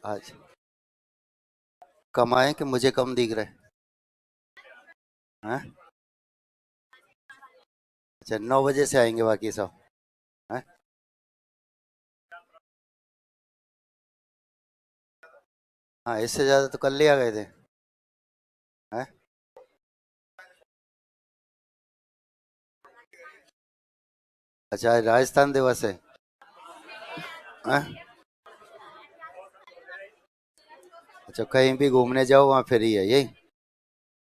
आज कमाए कि मुझे कम दिख रहा है? हैं? अच्छा, 9 बजे से आएंगे बाकी सब? हैं? हाँ, इससे ज्यादा तो कल ले आ गए थे। हैं? अच्छा, आज राजस्थान दिवस है। हैं? अच्छा, कहीं भी घूमने जाओ वहाँ फ्री है यही?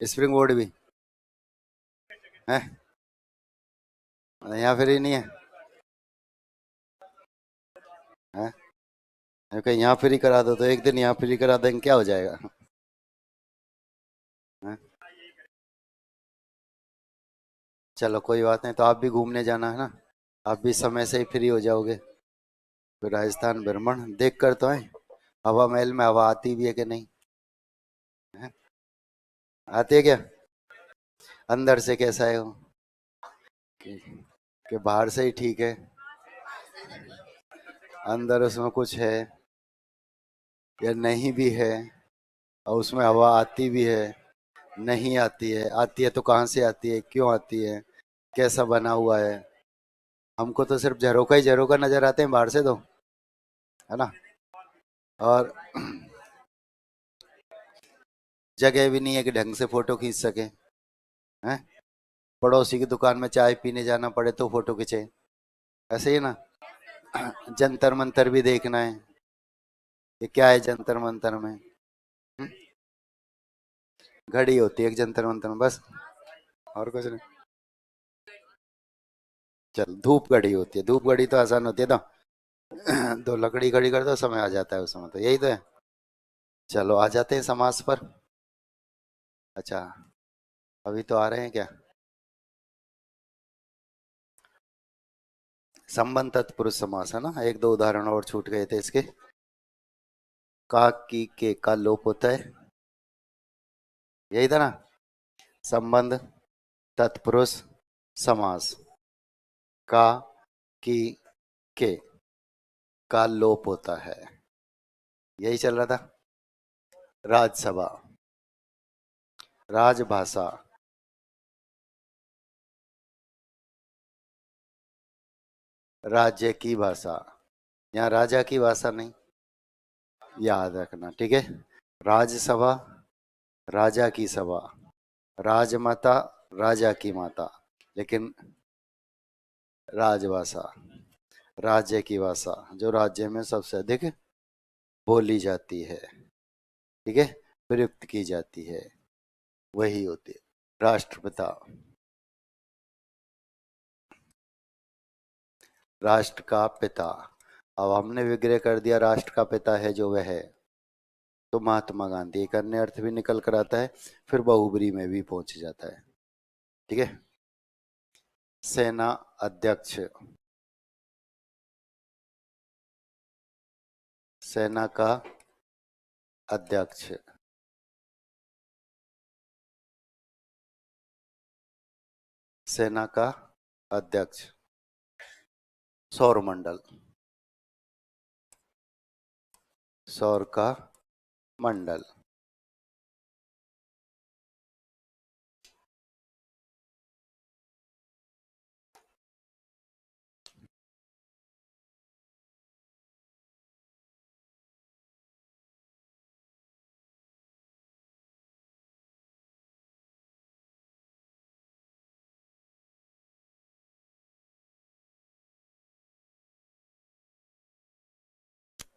स्प्रिंग बोर्ड भी है? यहाँ फ्री नहीं है? हैं? कहीं यहाँ फ्री करा दो तो एक दिन यहाँ फ्री करा देंगे, क्या हो जाएगा? हैं? चलो कोई बात नहीं, तो आप भी घूमने जाना है ना? आप भी समय से ही फ्री हो जाओगे। फिर राजस्थान भ्रमण देख कर तो आए। हवा महल में हवा आती भी है कि नहीं? हैं? आती है क्या? अंदर से कैसा है वो? कि, कि बाहर से ही ठीक है, अंदर उसमें कुछ है या नहीं भी है? और उसमें हवा आती भी है, नहीं आती है? आती है तो कहाँ से आती है, क्यों आती है, कैसा बना हुआ है? हमको तो सिर्फ झरोका ही झरोका नजर आते हैं बाहर से तो, है ना? और जगह भी नहीं है कि ढंग से फोटो खींच सके। हैं? पड़ोसी की दुकान में चाय पीने जाना पड़े तो फोटो खींचे, ऐसे ही ना? जंतर मंतर भी देखना है, ये क्या है जंतर मंतर में? हम्म? घड़ी होती है एक जंतर मंतर में बस, और कुछ नहीं। चल, धूप घड़ी होती है, धूप घड़ी तो आसान होती है ना। दो लकड़ी घड़ी कर दो, समय आ जाता है उस समय, तो यही तो है। चलो आ जाते हैं समास पर। अच्छा, अभी तो आ रहे हैं क्या? संबंध तत्पुरुष समास है ना, एक दो उदाहरण और छूट गए थे इसके। का की के का लोप होता है, यही था ना? संबंध तत्पुरुष समास। का की के का लोप होता है, यही चल रहा था। राजसभा, राजभाषा, राज्य की भाषा। यहाँ राजा की भाषा नहीं, याद रखना, ठीक है? राजसभा, राजा की सभा, राजमाता, राजा की माता, लेकिन राजभाषा, राज्य की भाषा जो राज्य में सबसे अधिक बोली जाती है, ठीक है, प्रयुक्त की जाती है, वही होती है राष्ट्रपिता। राष्ट्र का पिता। अब हमने विग्रह कर दिया राष्ट्र का पिता है जो वह है, तो महात्मा गांधी, एक अन्य अर्थ भी निकल कर आता है, फिर बहुब्री में भी पहुंच जाता है, ठीक है? सेना अध्यक्ष, सेना का अध्यक्ष, सेना का अध्यक्ष। सौर मंडल, सौर का मंडल।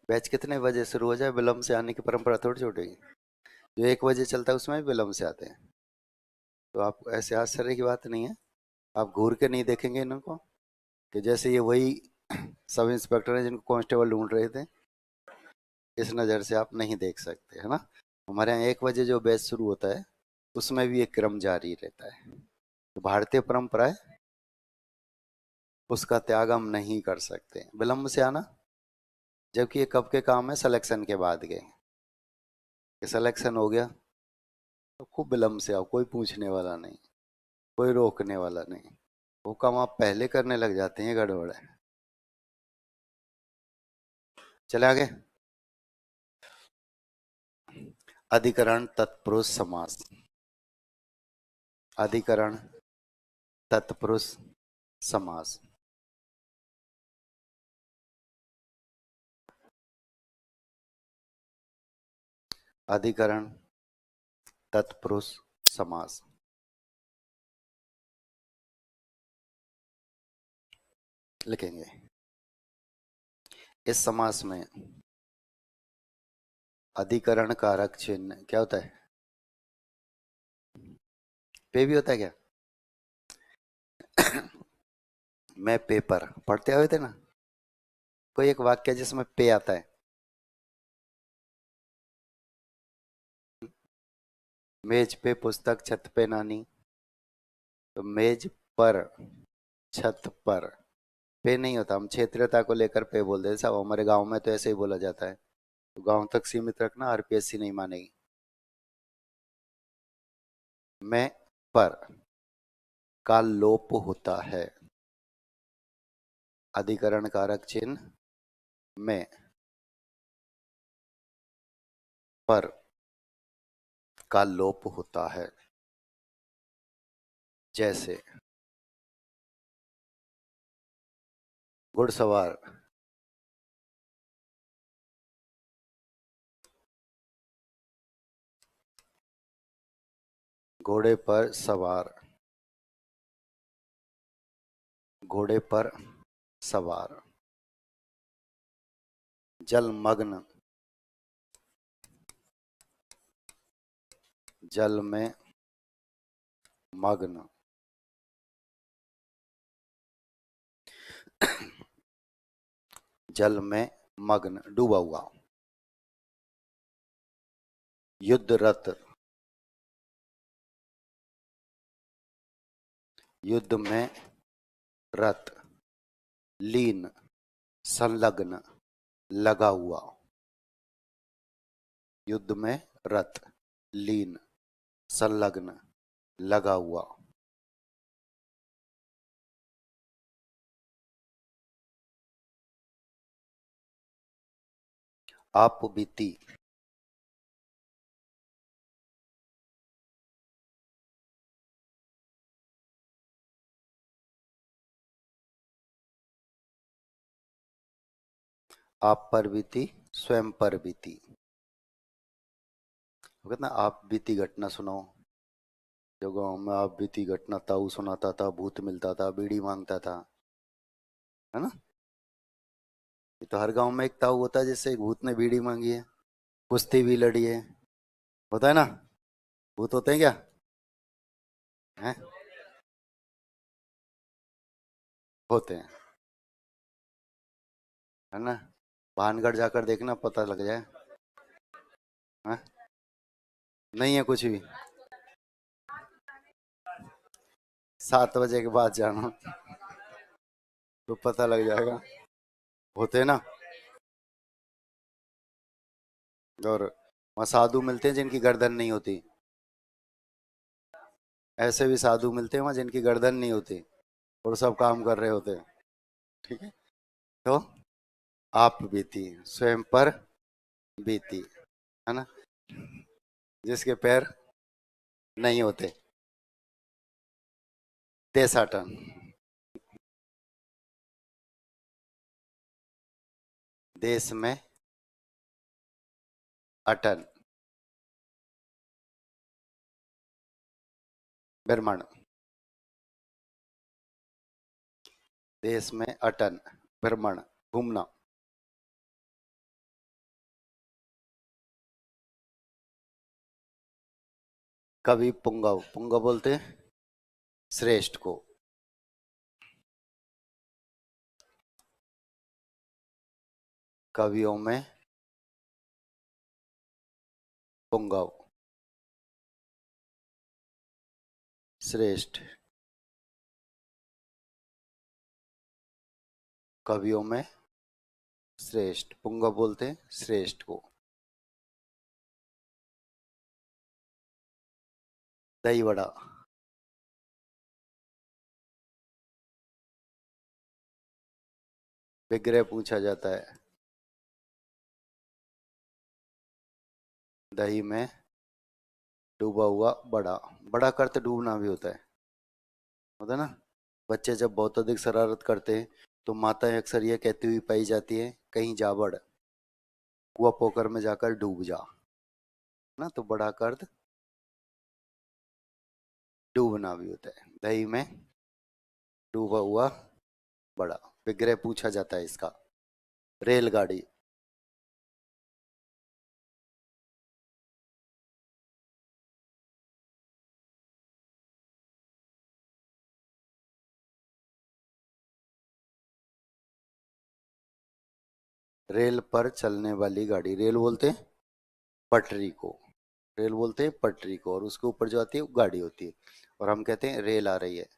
बैच कितने बजे शुरू हो जाए, विलम्ब से आने की परंपरा थोड़ी छूटेगी। जो 1 बजे चलता है उसमें भी विलम्ब से आते हैं, तो आप ऐसे आश्चर्य की बात नहीं है। आप घूर के नहीं देखेंगे इनको, कि जैसे ये वही सब इंस्पेक्टर हैं जिनको कांस्टेबल ढूंढ रहे थे, इस नज़र से आप नहीं देख सकते, है ना? हमारे यहाँ 1 बजे जो बैच शुरू होता है उसमें भी एक क्रम जारी रहता है, तो भारतीय परंपरा है, उसका त्याग हम नहीं कर सकते विलम्ब से आना। जबकि ये कब के काम है, सिलेक्शन के बाद के, कि सिलेक्शन हो गया तो खूब विलम्ब से आओ, कोई पूछने वाला नहीं, कोई रोकने वाला नहीं। वो काम आप पहले करने लग जाते हैं, गड़बड़ है। चले आगे। अधिकरण तत्पुरुष समास। अधिकरण तत्पुरुष समास। अधिकरण तत्पुरुष समास लिखेंगे। इस समास में अधिकरण कारक चिन्ह क्या होता है? पे भी होता है क्या? मैं पेपर पढ़ते हुए थे ना, कोई एक वाक्य जिसमें पे आता है। मेज पे पुस्तक, छत पे नानी। तो मेज पर, छत पर पे नहीं होता। हम क्षेत्रीयता को लेकर पे बोल देते साहब, हमारे गांव में तो ऐसे ही बोला जाता है। तो गांव तक सीमित रखना, आरपीएससी नहीं मानेगी। मैं पर का लोप होता है। अधिकरण कारक चिन्ह में पर का लोप होता है। जैसे घुड़सवार, घोड़े पर सवार, घोड़े पर सवार। जलमग्न, जल में मग्न। जल में मग्न, डूबा हुआ। युद्धरत, युद्ध में रत। लीन, संलग्न, लगा हुआ। युद्ध में रत, लीन, संलग्न, लगा हुआ। आप बीती, आप पर बीती, स्वयं पर बीती। कहते ना आप बीती घटना सुनाओ। जो गांव में आप बीती घटना ताऊ सुनाता था, भूत मिलता था, बीड़ी मांगता था, है ना? ये तो हर गांव में एक ताऊ होता है जिससे एक भूत ने बीड़ी मांगी है, कुश्ती भी लड़ी है। होता है ना? भूत होते हैं क्या? हैं? होते हैं, है ना? भानगढ़ जाकर देखना, पता लग जाए। हैं? नहीं है कुछ भी। 7 बजे के बाद जाना तो पता लग जाएगा। होते हैं ना? और वहाँ साधु मिलते हैं जिनकी गर्दन नहीं होती। ऐसे भी साधु मिलते हैं वहाँ जिनकी गर्दन नहीं होती और सब काम कर रहे होते हैं। ठीक है? तो आप बीती, स्वयं पर बीती, है ना? जिसके पैर नहीं होते, देशाटन। देश में अटन, भ्रमण। देश में अटन, भ्रमण, घूमना। कवि पुंगव, पुंगव बोलते हैं श्रेष्ठ को। कवियों में पुंगव, श्रेष्ठ। कवियों में श्रेष्ठ, पुंगव बोलते हैं श्रेष्ठ को। दही वड़ा, विग्रह पूछा जाता है। दही में डूबा हुआ बड़ा, बड़ा का अर्थ डूबना भी होता है ना। बच्चे जब बहुत अधिक शरारत करते हैं तो माताएं अक्सर यह कहती हुई पाई जाती है, कहीं जा बढ़, कुआ पोखर में जाकर डूब जा, ना। तो बड़ा का अर्थ डूबना भी होता है। दही में डूबा हुआ बड़ा, विग्रह पूछा जाता है इसका। रेलगाड़ी, रेल पर चलने वाली गाड़ी, रेल बोलते हैं पटरी को, रेल बोलते हैं पटरी को, और उसके ऊपर जो आती है वो गाड़ी होती है, और हम कहते हैं रेल आ रही है।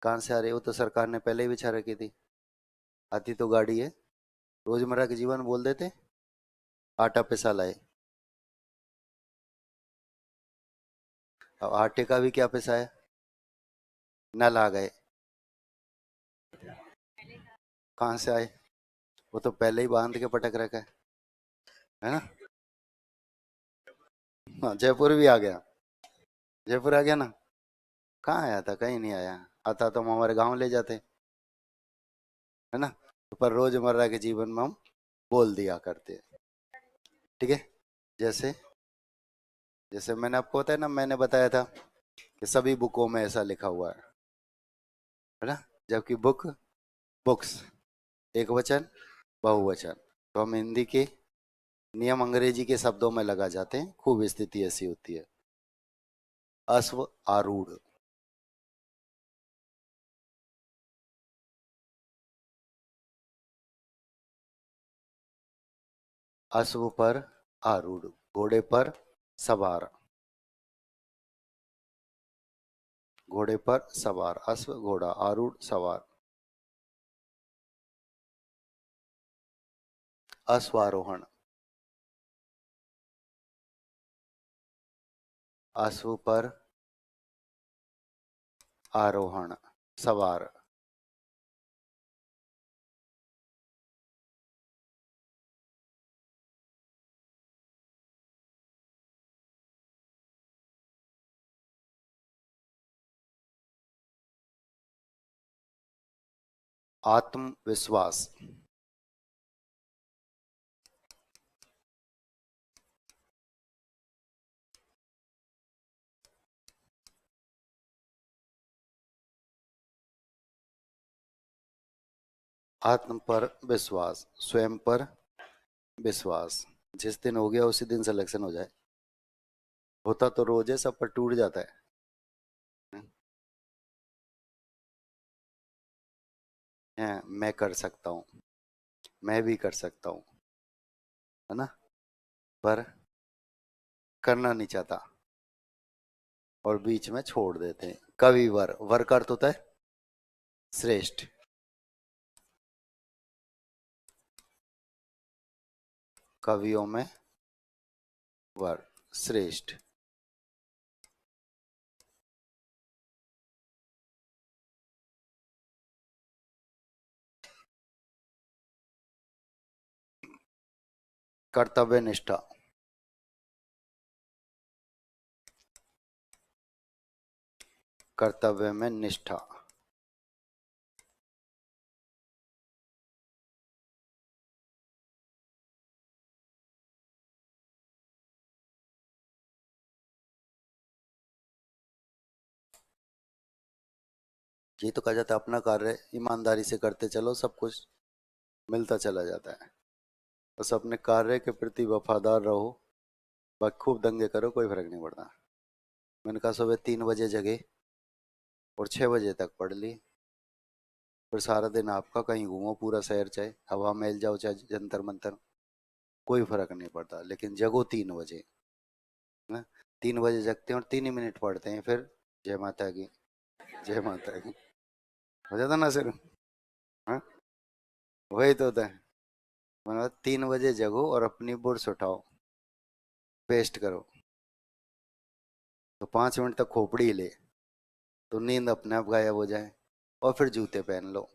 कहाँ से आ रही है? वो तो सरकार ने पहले ही बिछा रखी थी। आती तो गाड़ी है। रोजमर्रा के जीवन बोल देते, आटा पिसा लाए। अब आटे का भी क्या पिसा है? नल आ गए। कहाँ से आए? वो तो पहले ही बांध के पटक रखा है ना। हाँ, जयपुर भी आ गया। जयपुर आ गया ना। कहाँ आया था? कहीं नहीं आया। आता तो हम हमारे गांव ले जाते, है ना। पर रोजमर्रा के जीवन में हम बोल दिया करते हैं। ठीक है। जैसे जैसे मैंने आपको बताया ना, मैंने बताया था कि सभी बुकों में ऐसा लिखा हुआ है ना। जबकि बुक, बुक्स, एक वचन, बहुवचन। तो हम हिंदी के नियम अंग्रेजी के शब्दों में लगा जाते हैं, खूब स्थिति ऐसी होती है। अश्व आरूढ़, अश्व पर आरूढ़, घोड़े पर सवार, घोड़े पर सवार, अश्व घोड़ा, आरूढ़ सवार। अश्वारोहण, अश्व पर आरोहण, सवार। आत्मविश्वास, आत्म पर विश्वास, स्वयं पर विश्वास। जिस दिन हो गया उसी दिन सिलेक्शन हो जाए। होता तो रोज है, सब पर टूट जाता है। मैं कर सकता हूँ, मैं भी कर सकता हूँ, है ना। पर करना नहीं चाहता और बीच में छोड़ देते हैं। कविवर, वर का अर्थ होता है श्रेष्ठ, कवियों में वर, श्रेष्ठ। कर्तव्य निष्ठा, कर्तव्य में निष्ठा। ये तो कहा जाता है अपना कार्य ईमानदारी से करते चलो, सब कुछ मिलता चला जाता है। बस अपने कार्य के प्रति वफादार रहो, बाकी खूब दंगे करो, कोई फर्क नहीं पड़ता। मैंने कहा सुबह 3 बजे जगे और 6 बजे तक पढ़ ली, फिर सारा दिन आपका कहीं घूमो, पूरा शहर, चाहे हवा महल जाओ चाहे जंतर मंतर, कोई फर्क नहीं पड़ता, लेकिन जगो 3 बजे ना। 3 बजे जगते हैं और 3 ही मिनट पढ़ते हैं, फिर जय माता की, जय माता की हो जाता ना सर। हाँ, वही तो होता है। मतलब 3 बजे जगो और अपनी बुर्स उठाओ, पेस्ट करो, तो 5 मिनट तक खोपड़ी ले, तो नींद अपने आप गायब हो जाए। और फिर जूते पहन लो,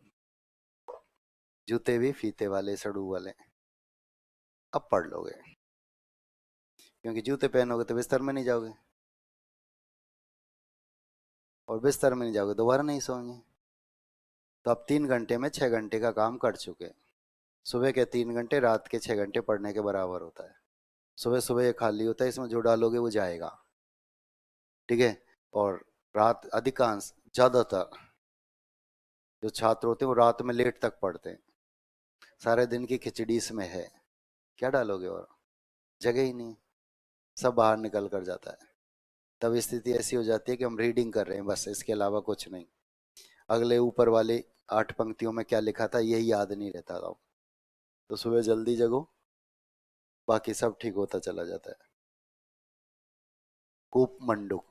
जूते भी फीते वाले, सड़ू वाले, अब पढ़ लोगे। क्योंकि जूते पहनोगे तो बिस्तर में नहीं जाओगे, और बिस्तर में नहीं जाओगे दोबारा नहीं सोओगे। तो आप 3 घंटे में 6 घंटे का काम कर चुके। सुबह के 3 घंटे, रात के 6 घंटे पढ़ने के बराबर होता है। सुबह सुबह ये खाली होता है, इसमें जो डालोगे वो जाएगा। ठीक है। और रात अधिकांश, ज्यादातर जो छात्र होते हैं वो रात में लेट तक पढ़ते हैं। सारे दिन की खिचड़ी इसमें है, क्या डालोगे, और जगह ही नहीं, सब बाहर निकल कर जाता है। तब स्थिति ऐसी हो जाती है कि हम रीडिंग कर रहे हैं बस, इसके अलावा कुछ नहीं। अगले ऊपर वाले 8 पंक्तियों में क्या लिखा था यही याद नहीं रहता था। तो सुबह जल्दी जगो, बाकी सब ठीक होता चला जाता है। कूप मंडूक।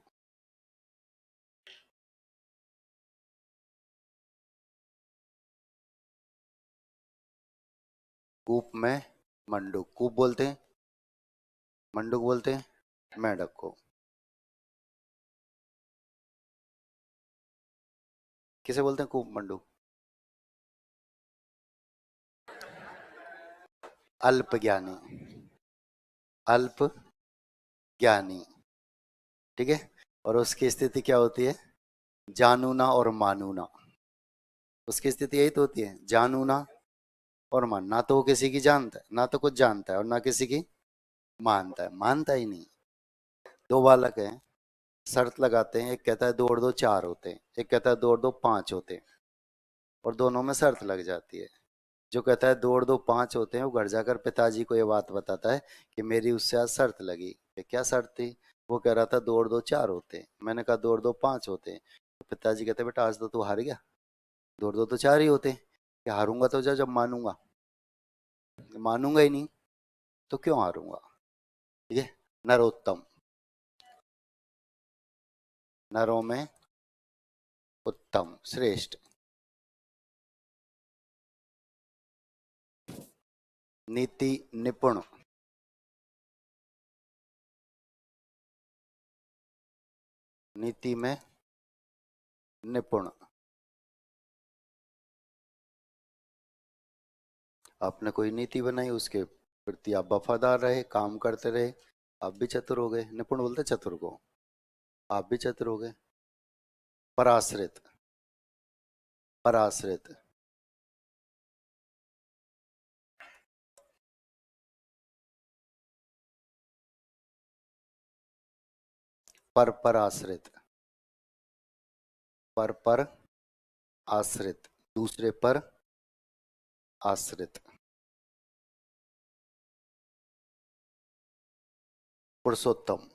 कूप में मंडूक, कूप बोलते हैं, मंडूक बोलते हैं मेंढक को। किसे बोलते हैं कूप मंडूक? अल्प ज्ञानी, अल्प ज्ञानी। ठीक है। और उसकी स्थिति क्या होती है? जानूना और मानूना। उसकी स्थिति यही तो होती है, जानूना और मान। ना तो वो किसी की जानता है, ना तो कुछ जानता है, और ना किसी की मानता है, मानता ही नहीं। दो बालक हैं, शर्त लगाते हैं, एक कहता है 2 और 2 4 होते हैं, एक कहता है 2 और 2 5 होते हैं, और दोनों में शर्त लग जाती है। जो कहता है 2 और 2 5 होते हैं, वो घर जाकर पिताजी को ये बात बताता है कि मेरी उससे आज शर्त लगी। कि क्या शर्त थी? वो कह रहा था 2 और 2 4 होते हैं, मैंने कहा 2 और 2 5 होते हैं। तो पिताजी कहते बेटा आज तो तू हार गया, 2 और 2 तो 4 ही होते हैं। कि हारूंगा तो जब मानूंगा, मानूंगा ही नहीं तो क्यों हारूंगा। ठीक है। नरोत्तम, नरों में उत्तम, श्रेष्ठ। नीति निपुण, नीति में निपुण। आपने कोई नीति बनाई, उसके प्रति आप वफादार रहे, काम करते रहे, आप भी चतुर हो गए। निपुण बोलते चतुर को, आप भी चतुर हो गए। पराश्रित, पराश्रित, पर आश्रित, पर आश्रित, दूसरे पर आश्रित। पुरुषोत्तम,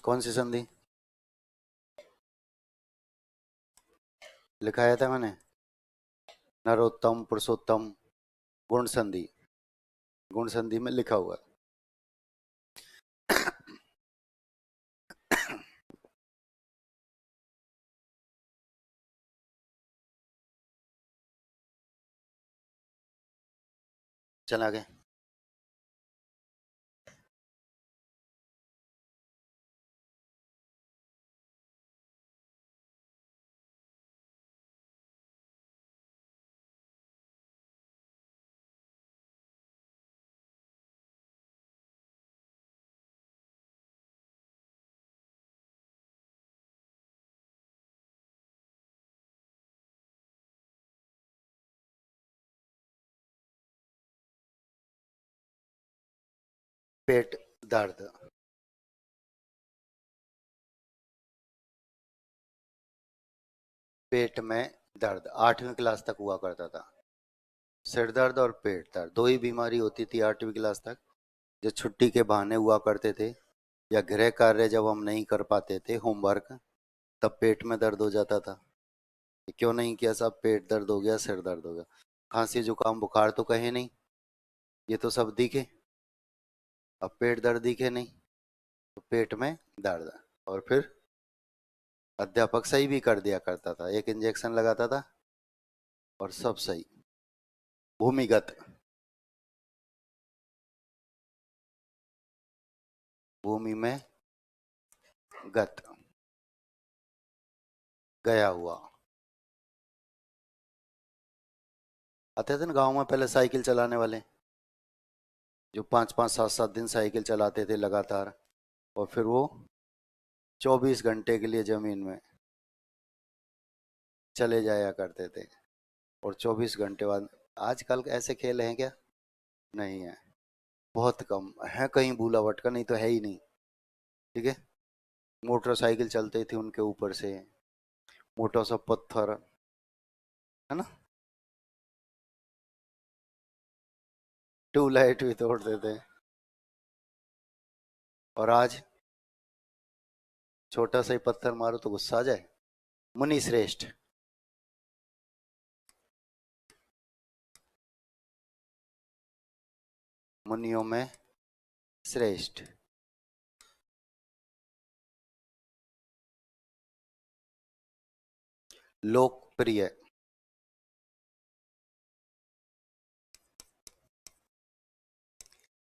कौन सी संधि लिखाया था मैंने? नरोत्तम, पुरुषोत्तम, गुण संधि, गुण संधि में लिखा हुआ है। चल आगे। पेट दर्द, पेट में दर्द 8वीं क्लास तक हुआ करता था। सिर दर्द और पेट दर्द दो ही बीमारी होती थी 8वीं क्लास तक, जो छुट्टी के बहाने हुआ करते थे, या गृह कार्य जब हम नहीं कर पाते थे, होमवर्क, तब पेट में दर्द हो जाता था। कि क्यों नहीं किया साहब, पेट दर्द हो गया, सिर दर्द हो गया। खांसी जुकाम बुखार तो कहे नहीं, ये तो सब दिखे। अब पेट दर्द दिखे नहीं, तो पेट में दर्द। और फिर अध्यापक सही भी कर दिया करता था, एक इंजेक्शन लगाता था और सब सही। भूमिगत, भूमि में गत, गया हुआ। आते थे ना गाँव में पहले साइकिल चलाने वाले, जो 5-5 7-7 दिन साइकिल चलाते थे लगातार, और फिर वो 24 घंटे के लिए जमीन में चले जाया करते थे, और 24 घंटे बाद। आजकल ऐसे खेल हैं क्या? नहीं है, बहुत कम है, कहीं भूला भटका, नहीं तो है ही नहीं। ठीक है। मोटरसाइकिल चलती थी उनके ऊपर से, मोटा सा पत्थर, है ना, ट्यूबलाइट भी तोड़ देते। और आज छोटा सा ही पत्थर मारो तो गुस्सा आ जाए। मुनि श्रेष्ठ, मुनियों में श्रेष्ठ। लोकप्रिय,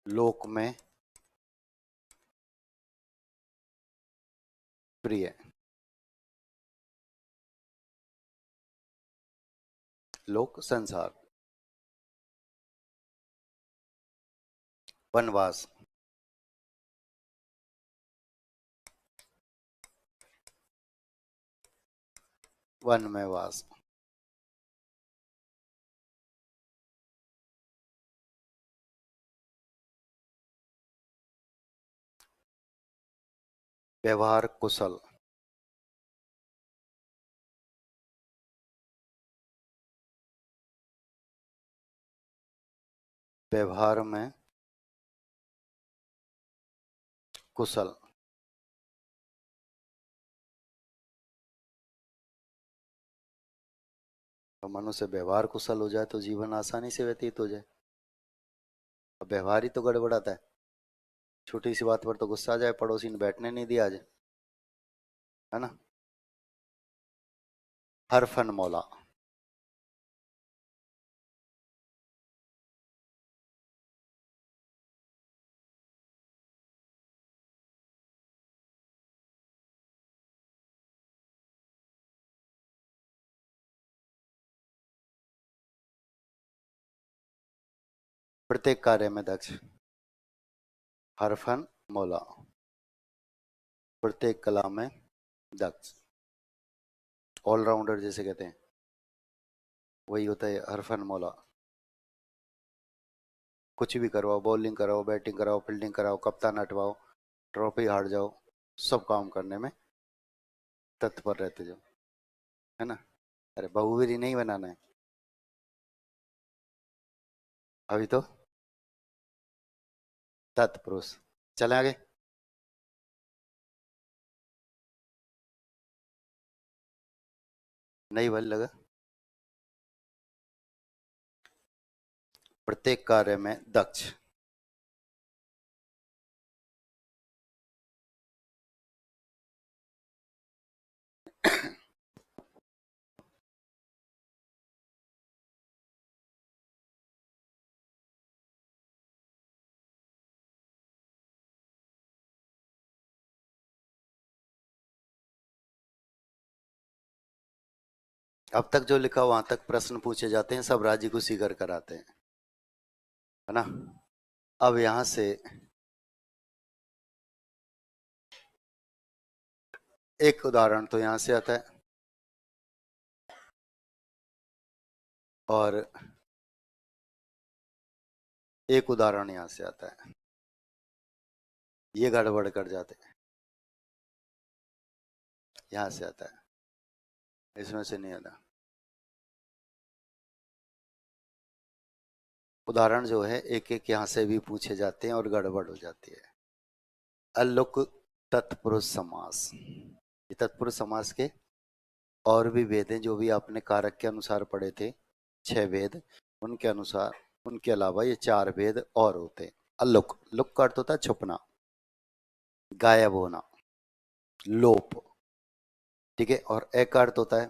लोक में प्रिय, लोक संसार। वनवास, वन में वास। व्यवहार कुशल, व्यवहार में कुशल। तो मनुष्य व्यवहार कुशल हो जाए तो जीवन आसानी से व्यतीत हो जाए। अब व्यवहार ही तो गड़बड़ाता है, छोटी सी बात पर तो गुस्सा आ जाए, पड़ोसी ने बैठने नहीं दिया आज, है ना। हर फन मौला, प्रत्येक कार्य में दक्ष। हर फन मौला, प्रत्येक कला में दक्ष। ऑलराउंडर जैसे कहते हैं, वही होता है हर फन मौला। कुछ भी करवाओ, बॉलिंग कराओ, बैटिंग कराओ, फील्डिंग कराओ, कप्तान हटवाओ, ट्रॉफी हार जाओ, सब काम करने में तत्पर रहते जो, है ना। अरे बहुवीरी नहीं बनाना है अभी तो, तत्पुरुष। चले आगे। नहीं बल लगा। प्रत्येक कार्य में दक्ष। अब तक जो लिखा वहां तक प्रश्न पूछे जाते हैं, सब राजी को सीकर कराते हैं, है ना। अब यहां से एक उदाहरण तो यहां से आता है, और एक उदाहरण यहां से आता है, ये गड़बड़ कर जाते हैं। यहां से आता है, इसमें से नहीं आता। उदाहरण जो है एक एक यहां से भी पूछे जाते हैं और गड़बड़ हो जाती है। अल्लुक तत्पुरुष समास, ये तत्पुरुष समास के और भी वेद हैं, जो भी आपने कारक के अनुसार पढ़े थे, 6 वेद, उनके अनुसार, उनके अलावा ये 4 वेद और होते हैं। अल्लुक, लुक का अर्थ होता है छुपना, गायब होना, लोप। ठीक है। और ए का अर्थ होता है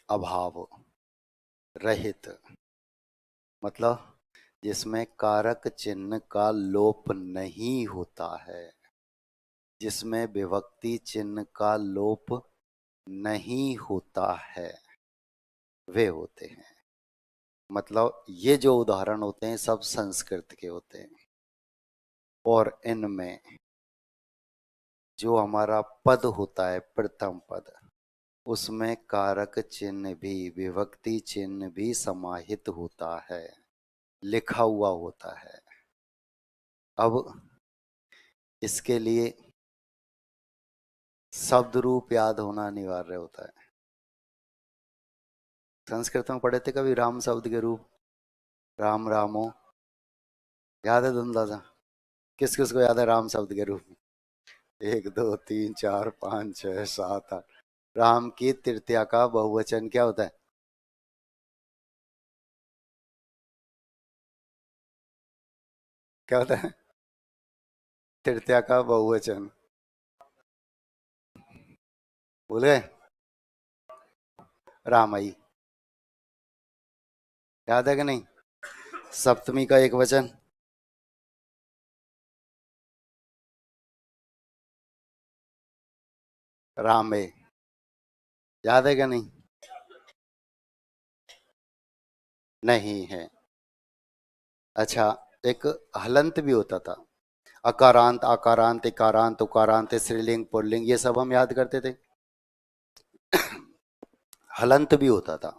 अभाव, रहित, मतलब जिसमें कारक चिन्ह का लोप नहीं होता है, जिसमें विभक्ति चिन्ह का लोप नहीं होता है, वे होते हैं। मतलब ये जो उदाहरण होते हैं सब संस्कृत के होते हैं, और इनमें जो हमारा पद होता है प्रथम पद, उसमें कारक चिन्ह भी, विभक्ति चिन्ह भी समाहित होता है, लिखा हुआ होता है। अब इसके लिए शब्द रूप याद होना अनिवार्य होता है। संस्कृत में पढ़े थे कभी राम शब्द के रूप? राम रामो, याद है धुंधला? किस किस को याद है राम शब्द के रूप? एक दो तीन चार पाँच छह सात आठ। राम की तृतीया का बहुवचन क्या होता है? क्या होता है? तृतीया का बहुवचन भूल गए? रामई। याद है कि नहीं? सप्तमी का एक वचन रामे। याद है कि नहीं? नहीं है। अच्छा, एक हलंत भी होता था, अकारांत आकारांत इकारांत उकारांत स्त्रीलिंग पुल्लिंग, ये सब हम याद करते थे। हलंत भी होता था।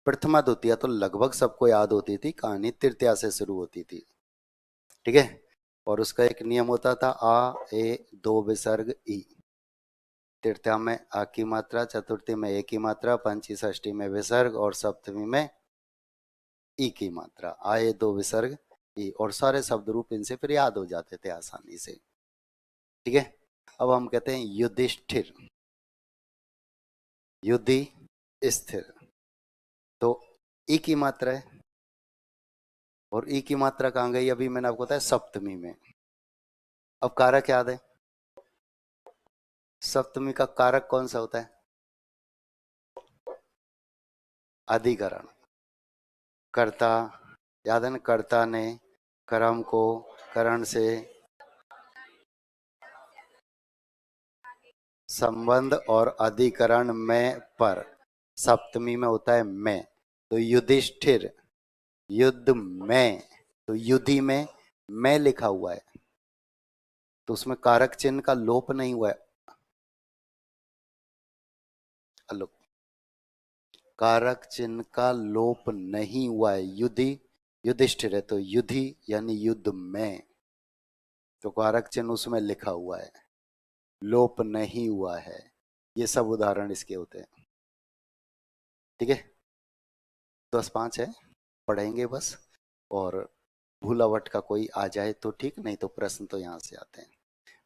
प्रथमा द्वितीया तो लगभग सबको याद होती थी, कहानी तृतीया से शुरू होती थी। ठीक है। और उसका एक नियम होता था, आ ए दो विसर्ग ई। तृतीया में आ की मात्रा, चतुर्थी में ए की मात्रा, पंचमी षष्ठी में विसर्ग, और सप्तमी में ई की मात्रा। आए दो विसर्ग ई, और सारे शब्द रूप इनसे फिर याद हो जाते थे आसानी से। ठीक है। अब हम कहते हैं युधिष्ठिर, युधि स्थिर, तो ई की मात्रा है, और ई की मात्रा कहाँ गई? अभी मैंने आपको बताया सप्तमी में। अब कारक याद है? सप्तमी का कारक कौन सा होता है? अधिकरण। कर्ता, याद है ना? कर्ता ने कर्म को करण से संबंध, और अधिकरण में पर, सप्तमी में होता है मैं। तो युधिष्ठिर, युद्ध में, तो युद्धि में मैं लिखा हुआ है, तो उसमें कारक चिन्ह का लोप नहीं हुआ है। अलोप, कारक चिन्ह का लोप नहीं हुआ है। युद्धि, युधिष्ठिर है तो युद्धि यानी युद्ध में, तो कारक चिन्ह उसमें लिखा हुआ है, लोप नहीं हुआ है। ये सब उदाहरण इसके होते हैं। ठीक है। 10-5 है, पढ़ेंगे बस। और भूलावट का कोई आ जाए तो ठीक, नहीं तो प्रश्न तो यहाँ से आते हैं।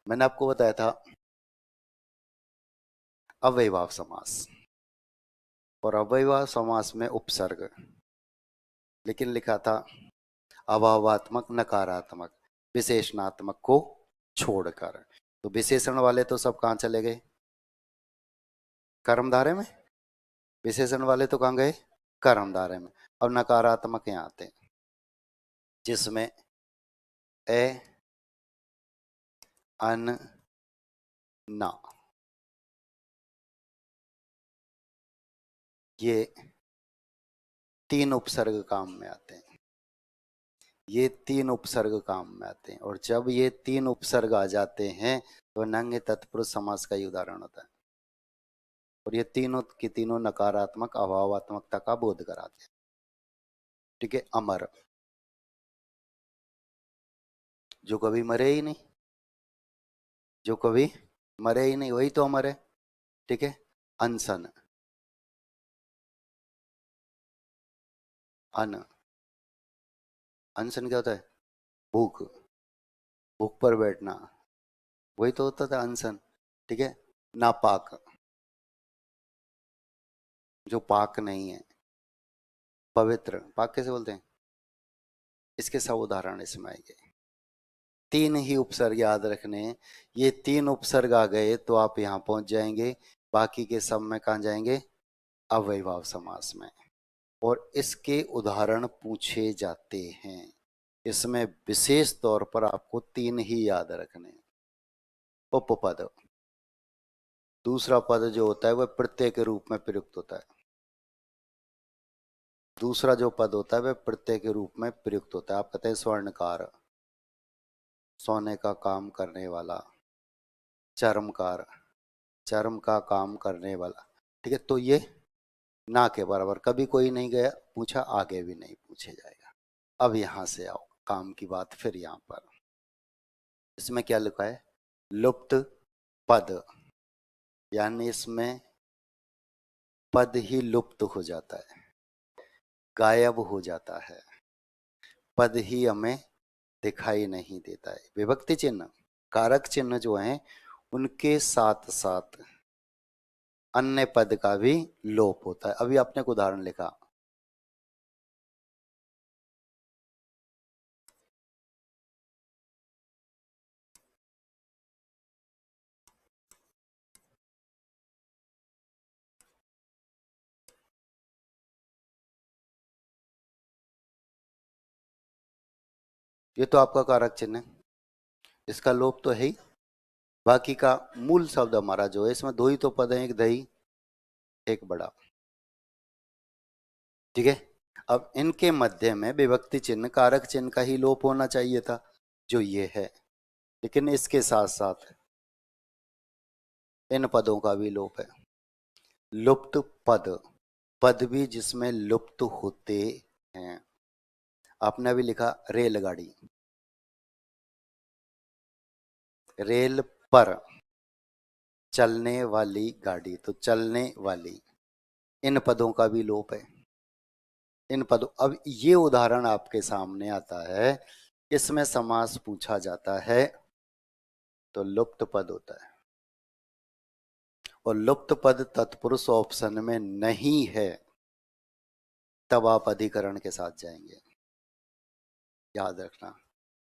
मैंने आपको बताया था अव्ययभाव समास, और अव्ययभाव समास में उपसर्ग, लेकिन लिखा था अभावात्मक नकारात्मक विशेषणात्मक को छोड़कर। तो विशेषण वाले तो सब कहाँ चले गए? कर्मधारे में। विशेषण वाले तो कहाँ गए? कर्मधारे में। अब नकारात्मक यहाँ आते हैं, जिसमें ए, अन, ना, ये तीन उपसर्ग काम में आते हैं। ये तीन उपसर्ग काम में आते हैं, और जब ये तीन उपसर्ग आ जाते हैं तो नंग तत्पुरुष समास का ही उदाहरण होता है। और ये तीनों की तीनों नकारात्मक अभावात्मकता का बोध कराते हैं। ठीक है। अमर, जो कभी मरे ही नहीं, जो कभी मरे ही नहीं, वही तो अमर है। ठीक है। अनशन, अन, अनशन क्या होता है? भूख, भूख पर बैठना, वही तो होता था अनशन। ठीक है। नापाक, जो पाक नहीं है। पवित्र, पाक कैसे बोलते हैं? इसके सब उदाहरण इसमें आएंगे। तीन ही उपसर्ग याद रखने हैं। ये तीन उपसर्ग आ गए तो आप यहाँ पहुंच जाएंगे। बाकी के सब में कहाँ जाएंगे? अव्ययभाव समास में। और इसके उदाहरण पूछे जाते हैं। इसमें विशेष तौर पर आपको तीन ही याद रखने हैं। उपपद, दूसरा पद जो होता है वह प्रत्यय के रूप में प्रयुक्त होता है। दूसरा जो पद होता है वह प्रत्यय के रूप में प्रयुक्त होता है। आप कहते हैं स्वर्णकार, सोने का काम करने वाला। चर्मकार, चर्म का काम करने वाला। ठीक है, तो ये ना के बराबर, कभी कोई नहीं गया पूछा, आगे भी नहीं पूछे जाएगा। अब यहां से आओ काम की बात, फिर यहां पर इसमें क्या लिखा है, लुप्त पद, यानी इसमें पद ही लुप्त हो जाता है, गायब हो जाता है, पद ही हमें दिखाई नहीं देता है। विभक्ति चिन्ह, कारक चिन्ह जो हैं उनके साथ साथ अन्य पद का भी लोप होता है। अभी आपने एक उदाहरण लिखा, ये तो आपका कारक चिन्ह है, इसका लोप तो है ही। बाकी का मूल शब्द हमारा जो है, इसमें दो ही तो पद हैं, एक दही एक बड़ा। ठीक है, अब इनके मध्य में विभक्ति चिन्ह कारक चिन्ह का ही लोप होना चाहिए था, जो ये है, लेकिन इसके साथ साथ इन पदों का भी लोप है। लुप्त पद, पद भी जिसमें लुप्त होते हैं। आपने अभी लिखा रेलगाड़ी, रेल पर चलने वाली गाड़ी, तो चलने वाली, इन पदों का भी लोप है। इन पदों, अब ये उदाहरण आपके सामने आता है, इसमें समास पूछा जाता है तो लुप्त पद होता है, और लुप्त पद तत्पुरुष ऑप्शन में नहीं है, तब आप अधिकरण के साथ जाएंगे। याद रखना,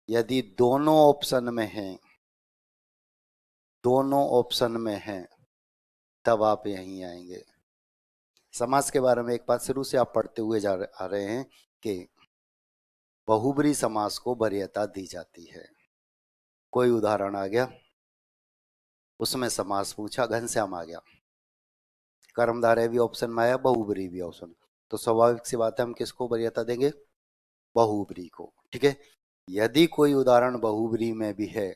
यदि दोनों ऑप्शन में हैं, दोनों ऑप्शन में हैं, तब आप यहीं आएंगे। समास के बारे में एक बात शुरू से आप पढ़ते हुए आ रहे हैं कि बहुब्री समास को वरीयता दी जाती है। कोई उदाहरण आ गया, उसमें समास पूछा, घनश्याम आ गया, कर्मधारय भी ऑप्शन में आया, बहुब्री भी ऑप्शन, तो स्वाभाविक सी बात है हम किसको वरीयता देंगे, बहुब्री को। ठीक है, यदि कोई उदाहरण बहुब्री में भी है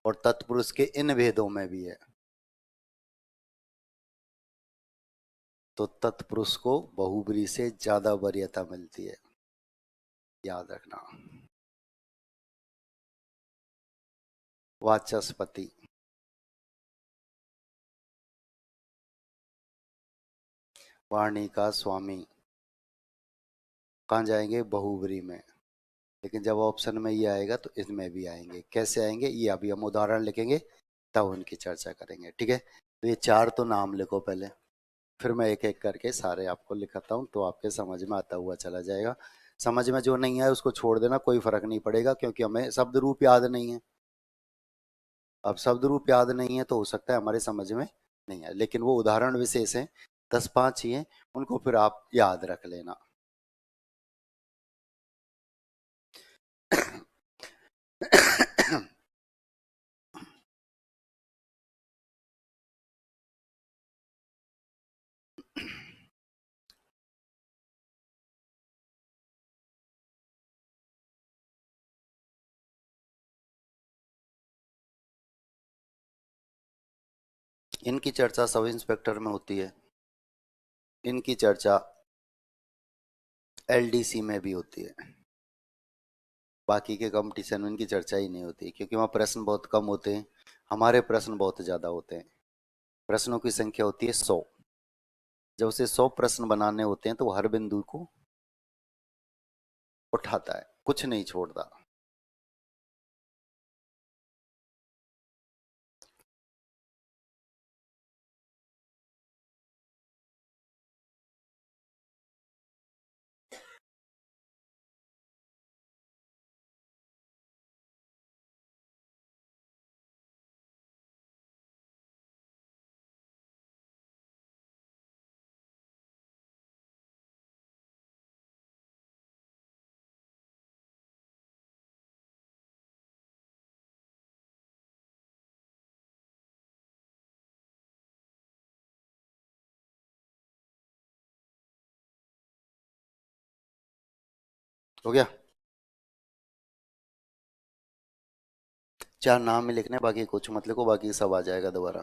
और तत्पुरुष के इन भेदों में भी है, तो तत्पुरुष को बहुब्री से ज्यादा वरीयता मिलती है, याद रखना। वाचस्पति, वाणी का स्वामी, कहाँ जाएंगे, बहुब्री में। लेकिन जब ऑप्शन में ये आएगा तो इसमें भी आएंगे। कैसे आएंगे, ये अभी हम उदाहरण लिखेंगे तब उनकी चर्चा करेंगे। ठीक है, तो ये चार तो नाम लिखो पहले, फिर मैं एक एक करके सारे आपको लिखाता हूँ, तो आपके समझ में आता हुआ चला जाएगा। समझ में जो नहीं आए उसको छोड़ देना, कोई फर्क नहीं पड़ेगा, क्योंकि हमें शब्द रूप याद नहीं है। अब शब्द रूप याद नहीं है तो हो सकता है हमारे समझ में नहीं आए, लेकिन वो उदाहरण विशेष है, 10-5 ही हैं, उनको फिर आप याद रख लेना। इनकी चर्चा सब इंस्पेक्टर में होती है, इनकी चर्चा एलडीसी में भी होती है, बाकी के कंपटीशन में इनकी चर्चा ही नहीं होती, क्योंकि वहाँ प्रश्न बहुत कम होते हैं, हमारे प्रश्न बहुत ज़्यादा होते हैं। प्रश्नों की संख्या होती है 100, जब उसे 100 प्रश्न बनाने होते हैं तो वो हर बिंदु को उठाता है, कुछ नहीं छोड़ता। हो गया? चार नाम ही लिखने, बाकी कुछ मत लिखो, बाकी सब आ जाएगा दोबारा।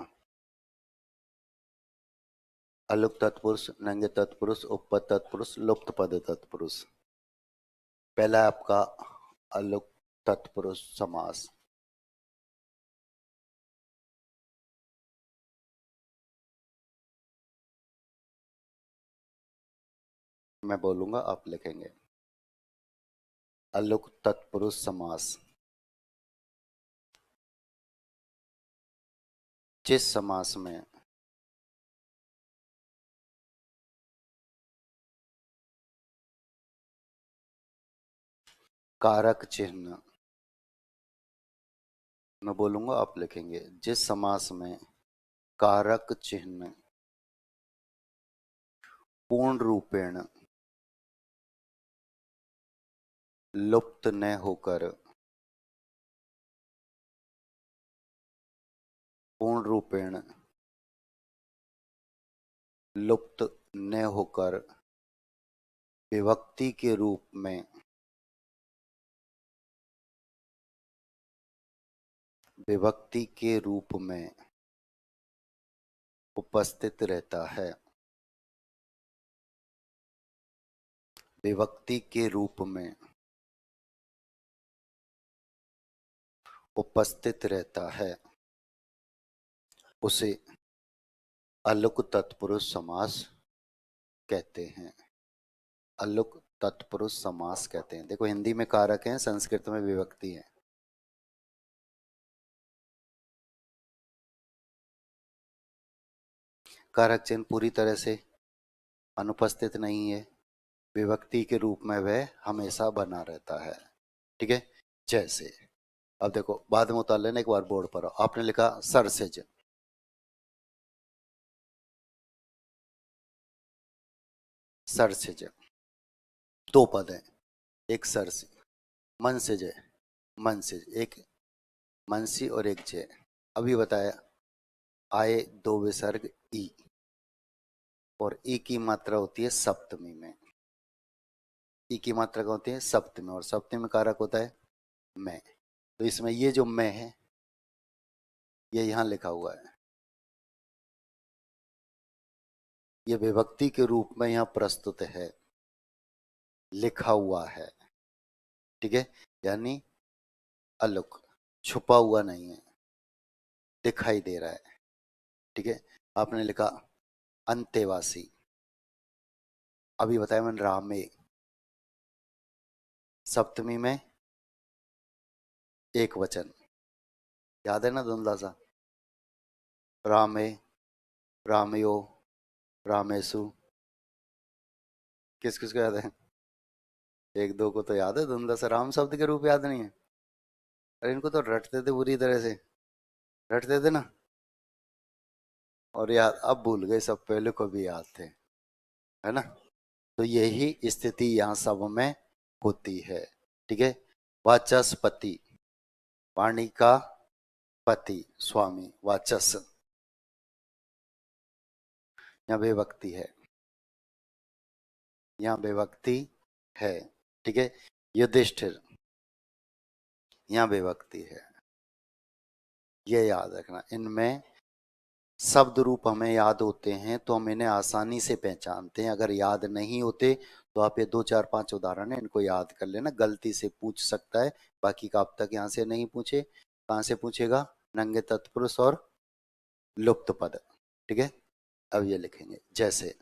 अलुक तत्पुरुष, नंगे तत्पुरुष, उपपद तत्पुरुष, लुप्त पद तत्पुरुष। पहला है आपका अलुक तत्पुरुष समास। मैं बोलूंगा, आप लिखेंगे। अलुक तत्पुरुष समास। जिस समास में कारक चिन्ह, मैं बोलूंगा, आप लिखेंगे। जिस समास में कारक चिन्ह पूर्ण रूपेण लुप्त न होकर, पूर्ण रूपेण लुप्त न होकर विभक्ति के रूप में, विभक्ति के रूप में उपस्थित रहता है, विभक्ति के रूप में उपस्थित रहता है, उसे अलुक तत्पुरुष समास कहते हैं। अलुक तत्पुरुष समास कहते हैं। देखो, हिंदी में कारक है, संस्कृत में विभक्ति है। कारक चिन्ह पूरी तरह से अनुपस्थित नहीं है, विभक्ति के रूप में वह हमेशा बना रहता है। ठीक है? जैसे अब देखो, बाद में उतार लेना, एक बार बोर्ड पर आपने लिखा सरसिज। सरसिज दो पद हैं, एक सरसिज, मनसिज है, मनसिज एक, मनसी और एक जय। अभी बताया, आए दो विसर्ग ई, और ई की मात्रा होती है सप्तमी में। ई की मात्रा क्या होती है? सप्तमी, और सप्तमी में कारक होता है मैं। तो इसमें ये जो मैं है, ये यहां लिखा हुआ है, ये विभक्ति के रूप में यहां प्रस्तुत है, लिखा हुआ है। ठीक है? यानी अलुक, छुपा हुआ नहीं है, दिखाई दे रहा है। ठीक है? आपने लिखा अंतेवासी, अभी बताया मैंने रामे, सप्तमी में एक वचन, याद है ना धुंधला सा? रामे, रामयो, रामेशु। किस किस को याद है? एक दो को तो याद है धुंधला सा, राम शब्द के रूप याद नहीं है? अरे इनको तो रटते थे बुरी तरह से, रटते थे ना, और याद अब भूल गए सब, पहले को भी याद थे, है ना? तो यही स्थिति यहाँ सब में होती है। ठीक है? वाचस्पति, वाणी का पति, स्वामी, वाचस, यहाँ विभक्ति है, यहाँ विभक्ति है। ठीक है? युधिष्ठिर, यहाँ विभक्ति है। ये याद रखना, इनमें शब्द रूप हमें याद होते हैं तो हम इन्हें आसानी से पहचानते हैं। अगर याद नहीं होते तो आप ये दो चार पांच उदाहरण है, इनको याद कर लेना, गलती से पूछ सकता है। बाकी का अब तक यहाँ से नहीं पूछे, कहाँ से पूछेगा? नंगे तत्पुरुष और लुप्त पद। ठीक है? अब ये लिखेंगे जैसे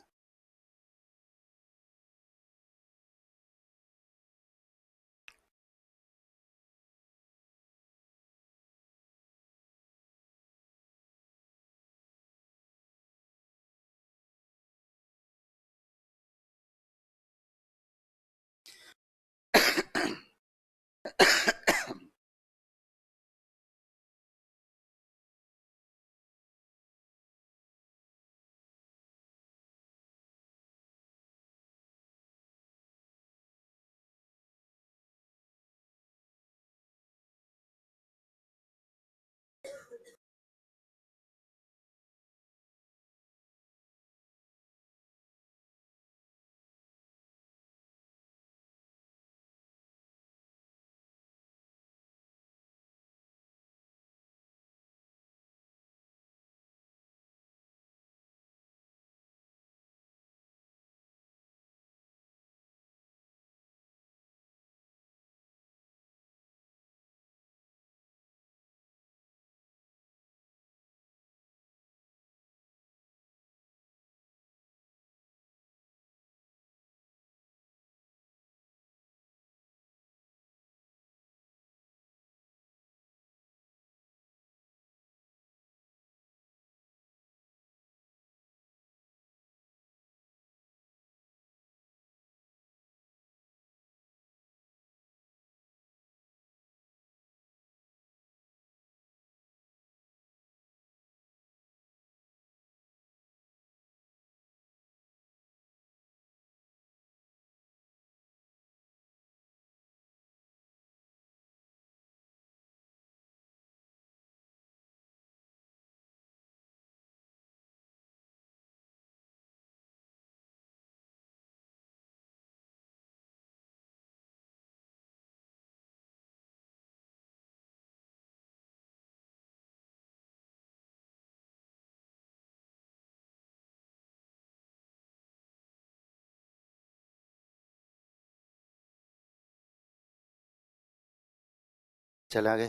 चले आगे।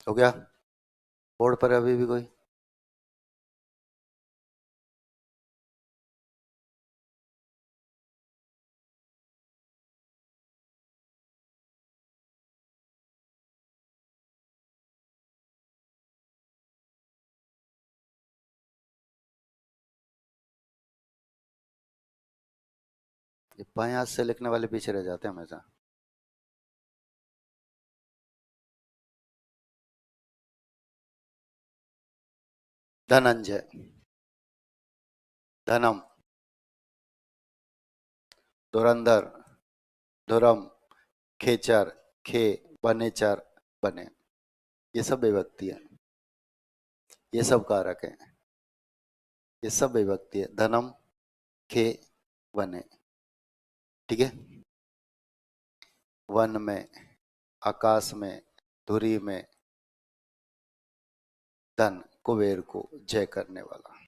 हो गया बोर्ड पर अभी भी कोई? ये बाएं हाथ से लिखने वाले पीछे रह जाते हैं हमेशा। धनंजय। धनम। धुरंधर। धुरम। खेचर। खे। बनेचर। बने। ये सब विभक्ति है। ये सब कारक है। ये सब विभक्ति है। धनम। खे। बने। ठीक है। वन में। आकाश में। धुरी में। धन कुबेर को जय करने वाला।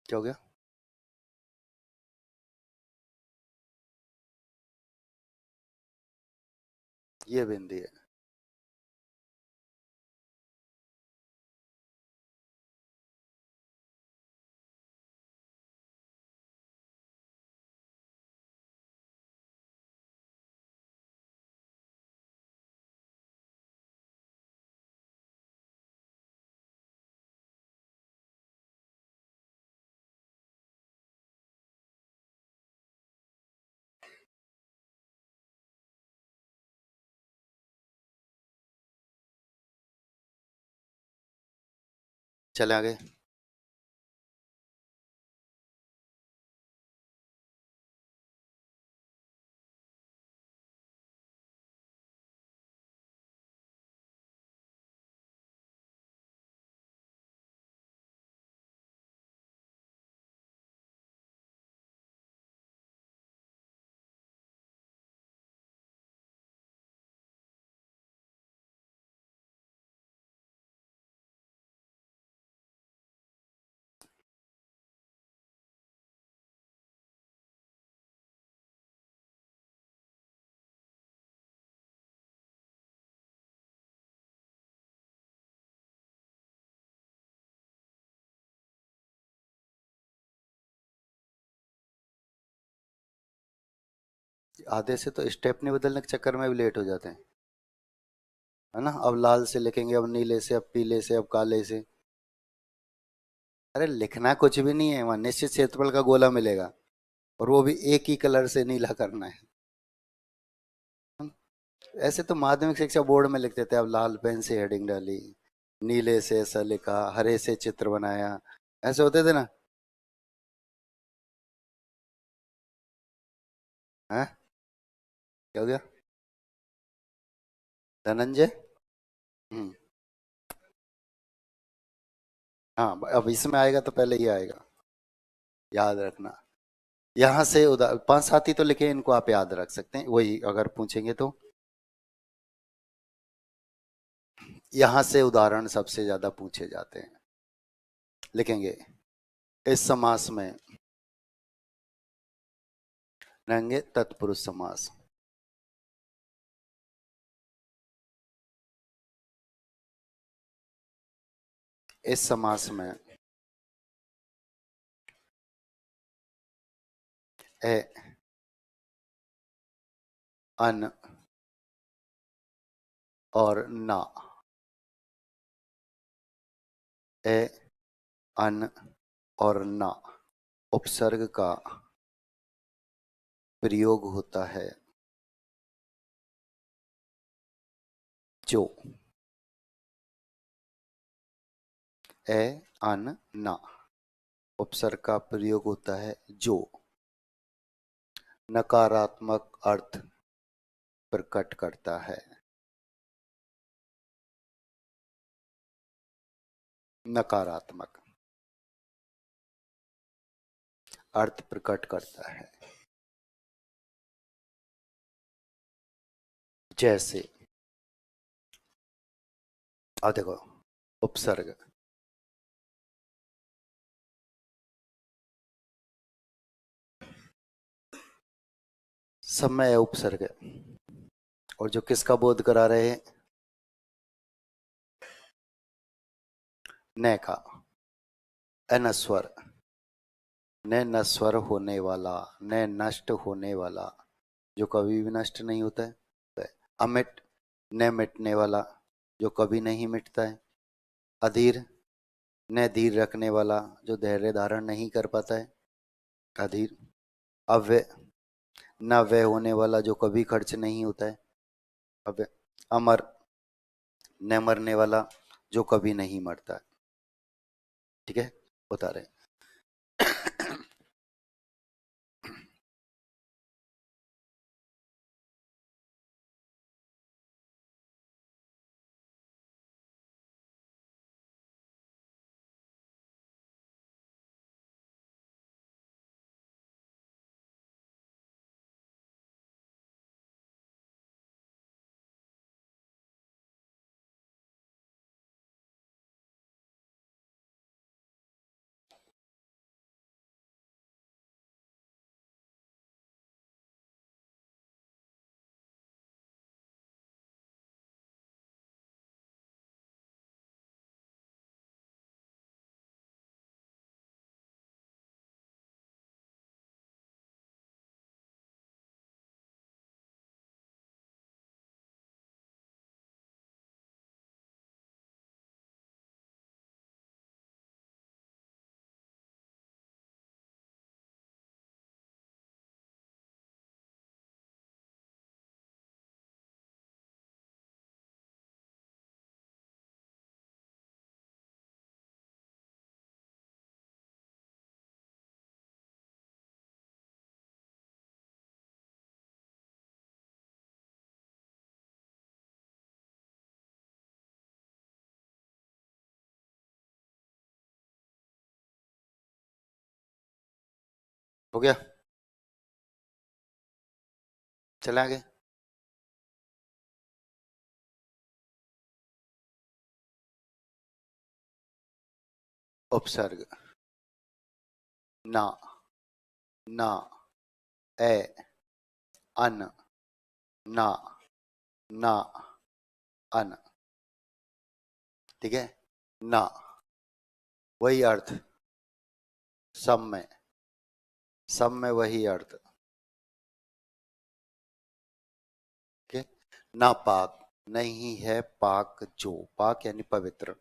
क्या हो गया? ये बिंदी है। चले आगे। आधे से तो स्टेप नहीं बदलने के चक्कर में भी लेट हो जाते हैं, है ना। अब लाल से लिखेंगे, अब नीले से, अब पीले से, अब काले से। अरे लिखना कुछ भी नहीं है, वहाँ निश्चित क्षेत्रफल का गोला मिलेगा और वो भी एक ही कलर से नीला करना है। ऐसे तो माध्यमिक शिक्षा बोर्ड में लिखते थे, अब लाल पेन से हेडिंग डाली, नीले से ऐसा लिखा, हरे से चित्र बनाया, ऐसे होते थे ना। हैं? क्या हो गया? धनंजय। हम्म। हाँ, अब इसमें आएगा तो पहले ये आएगा, याद रखना। यहाँ से उदाहरण 5-7 ही तो लिखे, इनको आप याद रख सकते हैं, वही अगर पूछेंगे तो। यहाँ से उदाहरण सबसे ज्यादा पूछे जाते हैं, लिखेंगे। इस समास में रहेंगे तत्पुरुष समास। इस समास में ए, अन और ना, ए, अन और ना उपसर्ग का प्रयोग होता है जो। ए, अन, ना उपसर्ग का प्रयोग होता है जो नकारात्मक अर्थ प्रकट करता है। नकारात्मक अर्थ प्रकट करता है। जैसे अब देखो, उपसर्ग, समय उपसर्ग है, और जो किसका बोध करा रहे हैं? न का, अनस्वर, न नस्वर होने वाला, न नष्ट होने वाला, जो कभी भी नष्ट नहीं होता है। अमिट, न मिटने वाला, जो कभी नहीं मिटता है। अधीर, न धीर रखने वाला, जो धैर्य धारण नहीं कर पाता है। अधीर। अव्यय, न व्यय होने वाला, जो कभी खर्च नहीं होता है। अव्यय। अमर, न मरने वाला, जो कभी नहीं मरता है। ठीक है, बता रहे हैं। हो गया, चले आगे। उपसर्ग, ना, ना, ए, अन, ना, ना, अन। ठीक है, ना, वही अर्थ, सब में वही अर्थ। ठीक है, ना पाक, नहीं है पाक जो, पाक यानी पवित्र,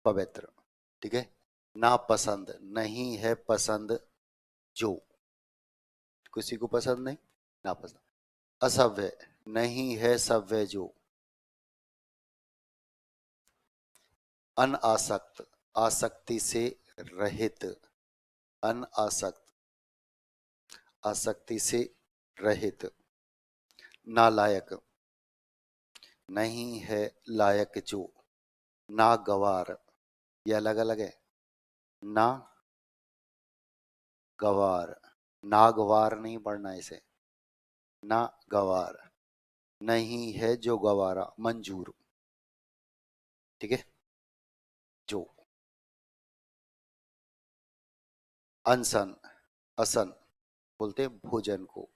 पवित्र। ठीक है, ना पसंद, नहीं है पसंद जो, किसी को पसंद नहीं, ना पसंद। असभ्य, नहीं है सभ्य जो। अनासक्त, आसक्ति से रहित, अनासक्त, आसक्ति से रहित। नालायक, नहीं है लायक जो, ना गवार, ये अलग अलग है। ना गवार, नागवार नहीं पढ़ना इसे, ना गवार, नहीं है जो गवारा, मंजूर। ठीक है। जो, अनशन, असन बोलते हैं भोजन को,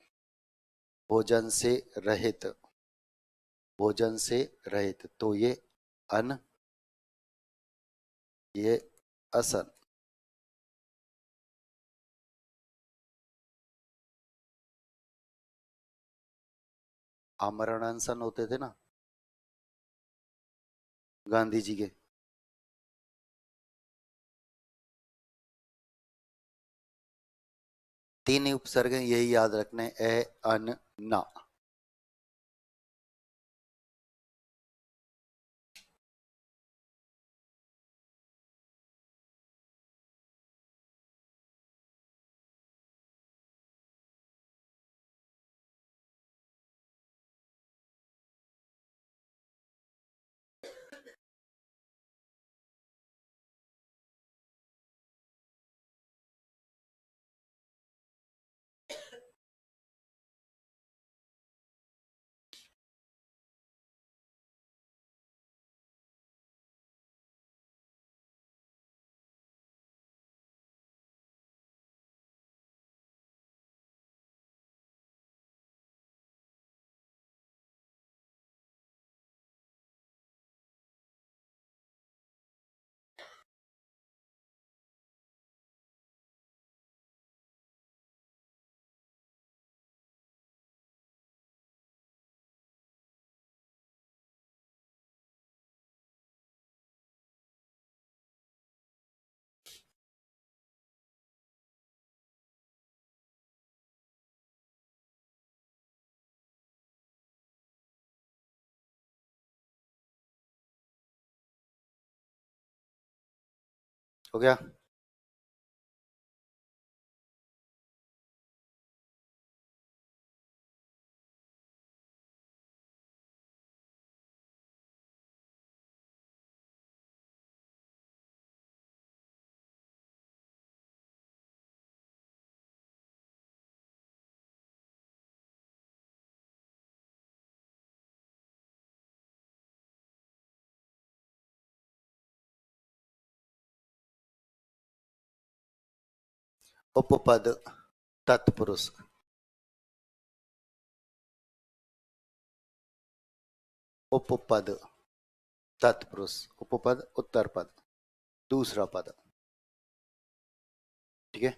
भोजन से रहित, भोजन से रहित, तो ये अन, ये असन। आमरण अनशन होते थे ना गांधी जी के, तीन ही उपसर्ग हैं, यही याद रखने, ए अन ना। हो गया। उपपद तत्पुरुष, उपपद तत्पुरुष, उपपद उत्तर पद, दूसरा पद। ठीक है।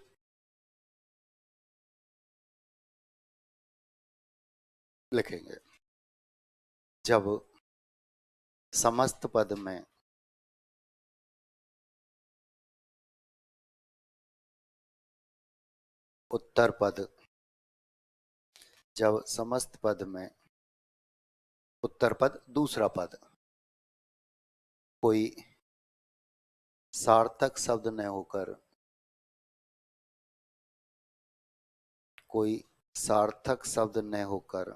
लिखेंगे, जब समस्त पद में उत्तर पद, जब समस्त पद में उत्तर पद दूसरा पद कोई सार्थक शब्द न होकर, कोई सार्थक शब्द न होकर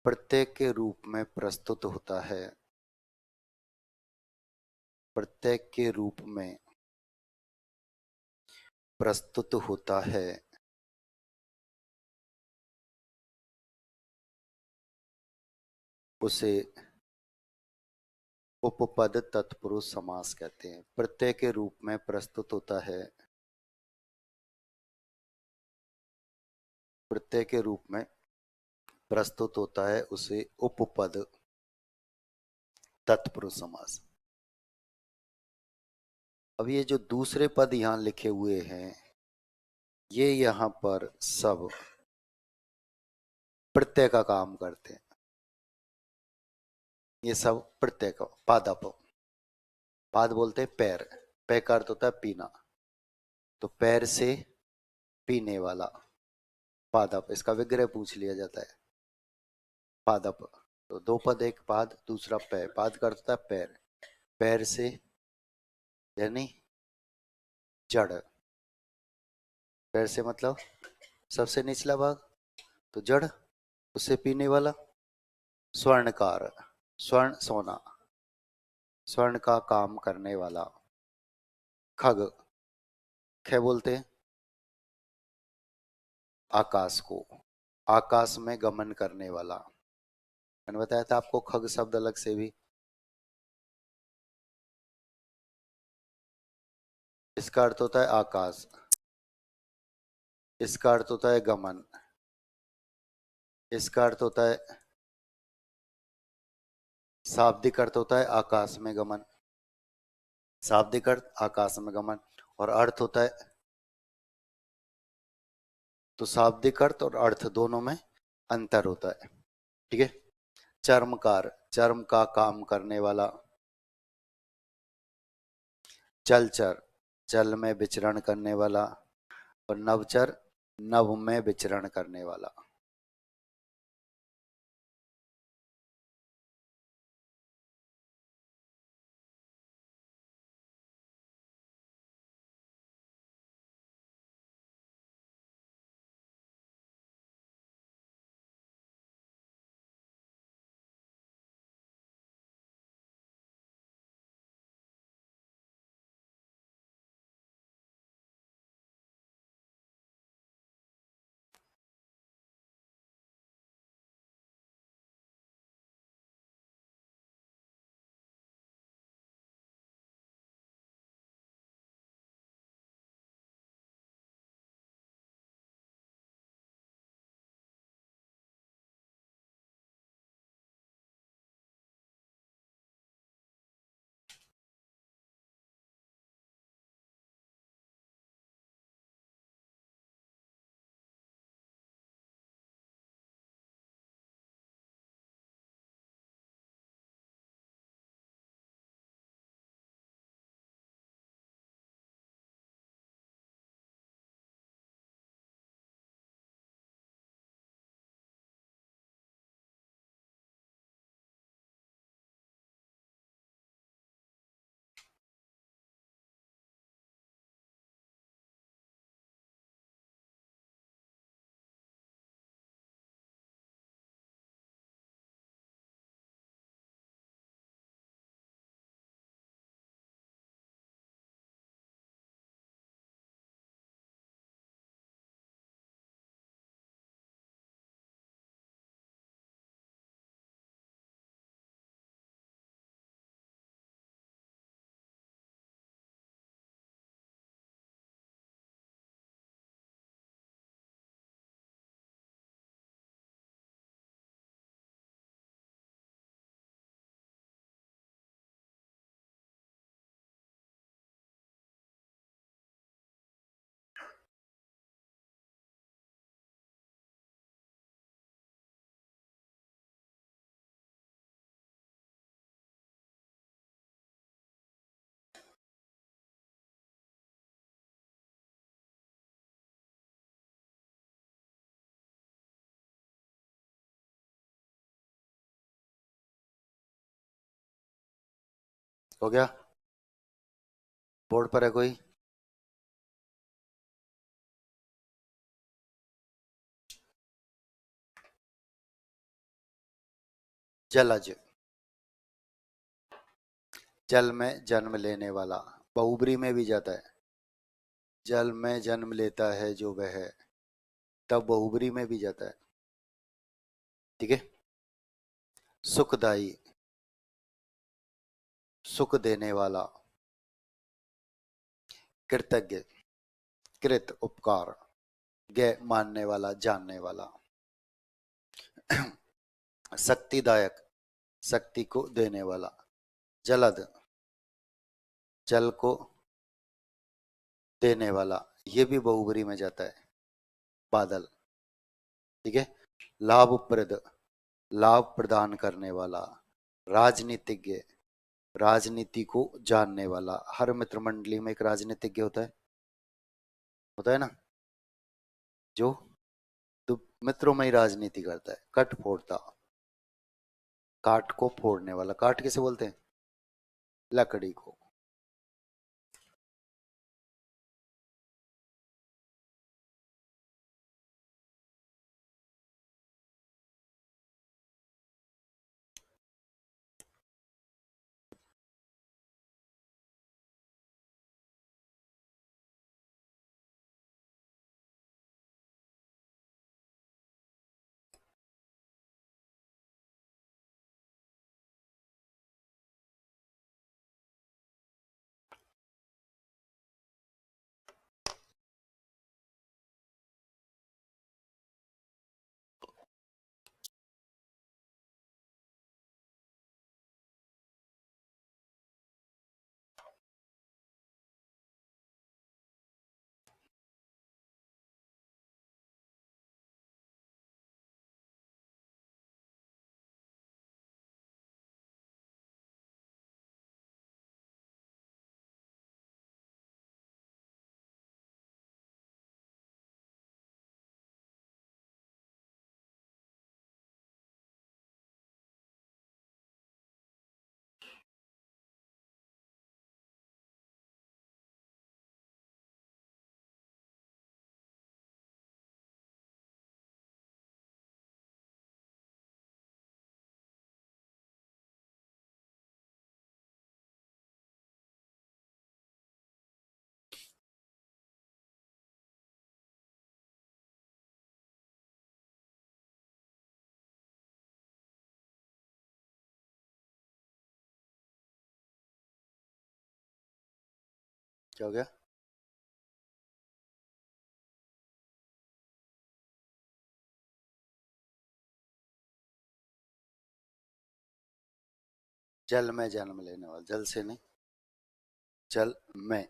प्रत्यय के रूप में प्रस्तुत होता है, प्रत्यय के रूप में प्रस्तुत होता है, उसे उपपद तत्पुरुष समास कहते हैं। प्रत्यय के रूप में प्रस्तुत होता है, प्रत्यय के रूप में प्रस्तुत होता है, उसे उपपद तत्पुरुष समास। अब ये जो दूसरे पद यहां लिखे हुए हैं, ये यहां पर सब प्रत्यय का काम करते हैं। ये सब प्रत्यय का, पादप, पाद बोलते हैं पैर, पै का अर्थ होता है पीना, तो पैर से पीने वाला पादप, इसका विग्रह पूछ लिया जाता है। पादप, तो दो पद, एक पाद दूसरा पै, पाद का अर्थ होता है पैर, पैर से यानी जड़, पैर से मतलब सबसे निचला भाग, तो जड़, उससे पीने वाला, स्वर्णकार, स्वर्ण सोना, स्वर्ण का काम करने वाला, खग, खे बोलते हैं आकाश को, आकाश में गमन करने वाला। मैंने बताया था आपको खग शब्द अलग से भी। इसका अर्थ होता है आकाश, इसका अर्थ होता है गमन, इसका अर्थ होता है, शाब्दिक अर्थ होता है आकाश में गमन, शाब्दिक अर्थ आकाश में गमन, और अर्थ होता है, तो शाब्दिक अर्थ और अर्थ दोनों में अंतर होता है। ठीक है। चर्मकार, चर्म का काम करने वाला, जलचर, जल में विचरण करने वाला, और नवचर, नभ में विचरण करने वाला। हो गया? बोर्ड पर है कोई? जलज, जल में जन्म लेने वाला, बहुब्री में भी जाता है। जल में जन्म लेता है जो वह, तब बहुब्री में भी जाता है। ठीक है। सुखदाई, सुख देने वाला, कृतज्ञ, कृत उपकार, ज्ञ मानने वाला, जानने वाला, शक्तिदायक, शक्ति को देने वाला, जलद, जल को देने वाला, ये भी बहुब्री में जाता है। बादल। ठीक है। लाभप्रद, लाभ प्रदान करने वाला, राजनीतिज्ञ, राजनीति को जानने वाला। हर मित्र मंडली में एक राजनीतिज्ञ होता है ना, जो तो मित्रों में ही राजनीति करता है। कट फोड़ता, काट को फोड़ने वाला। काट किसे बोलते हैं? लकड़ी को। क्या हो गया? जल में जन्म लेने वाला, जल से नहीं, जल में।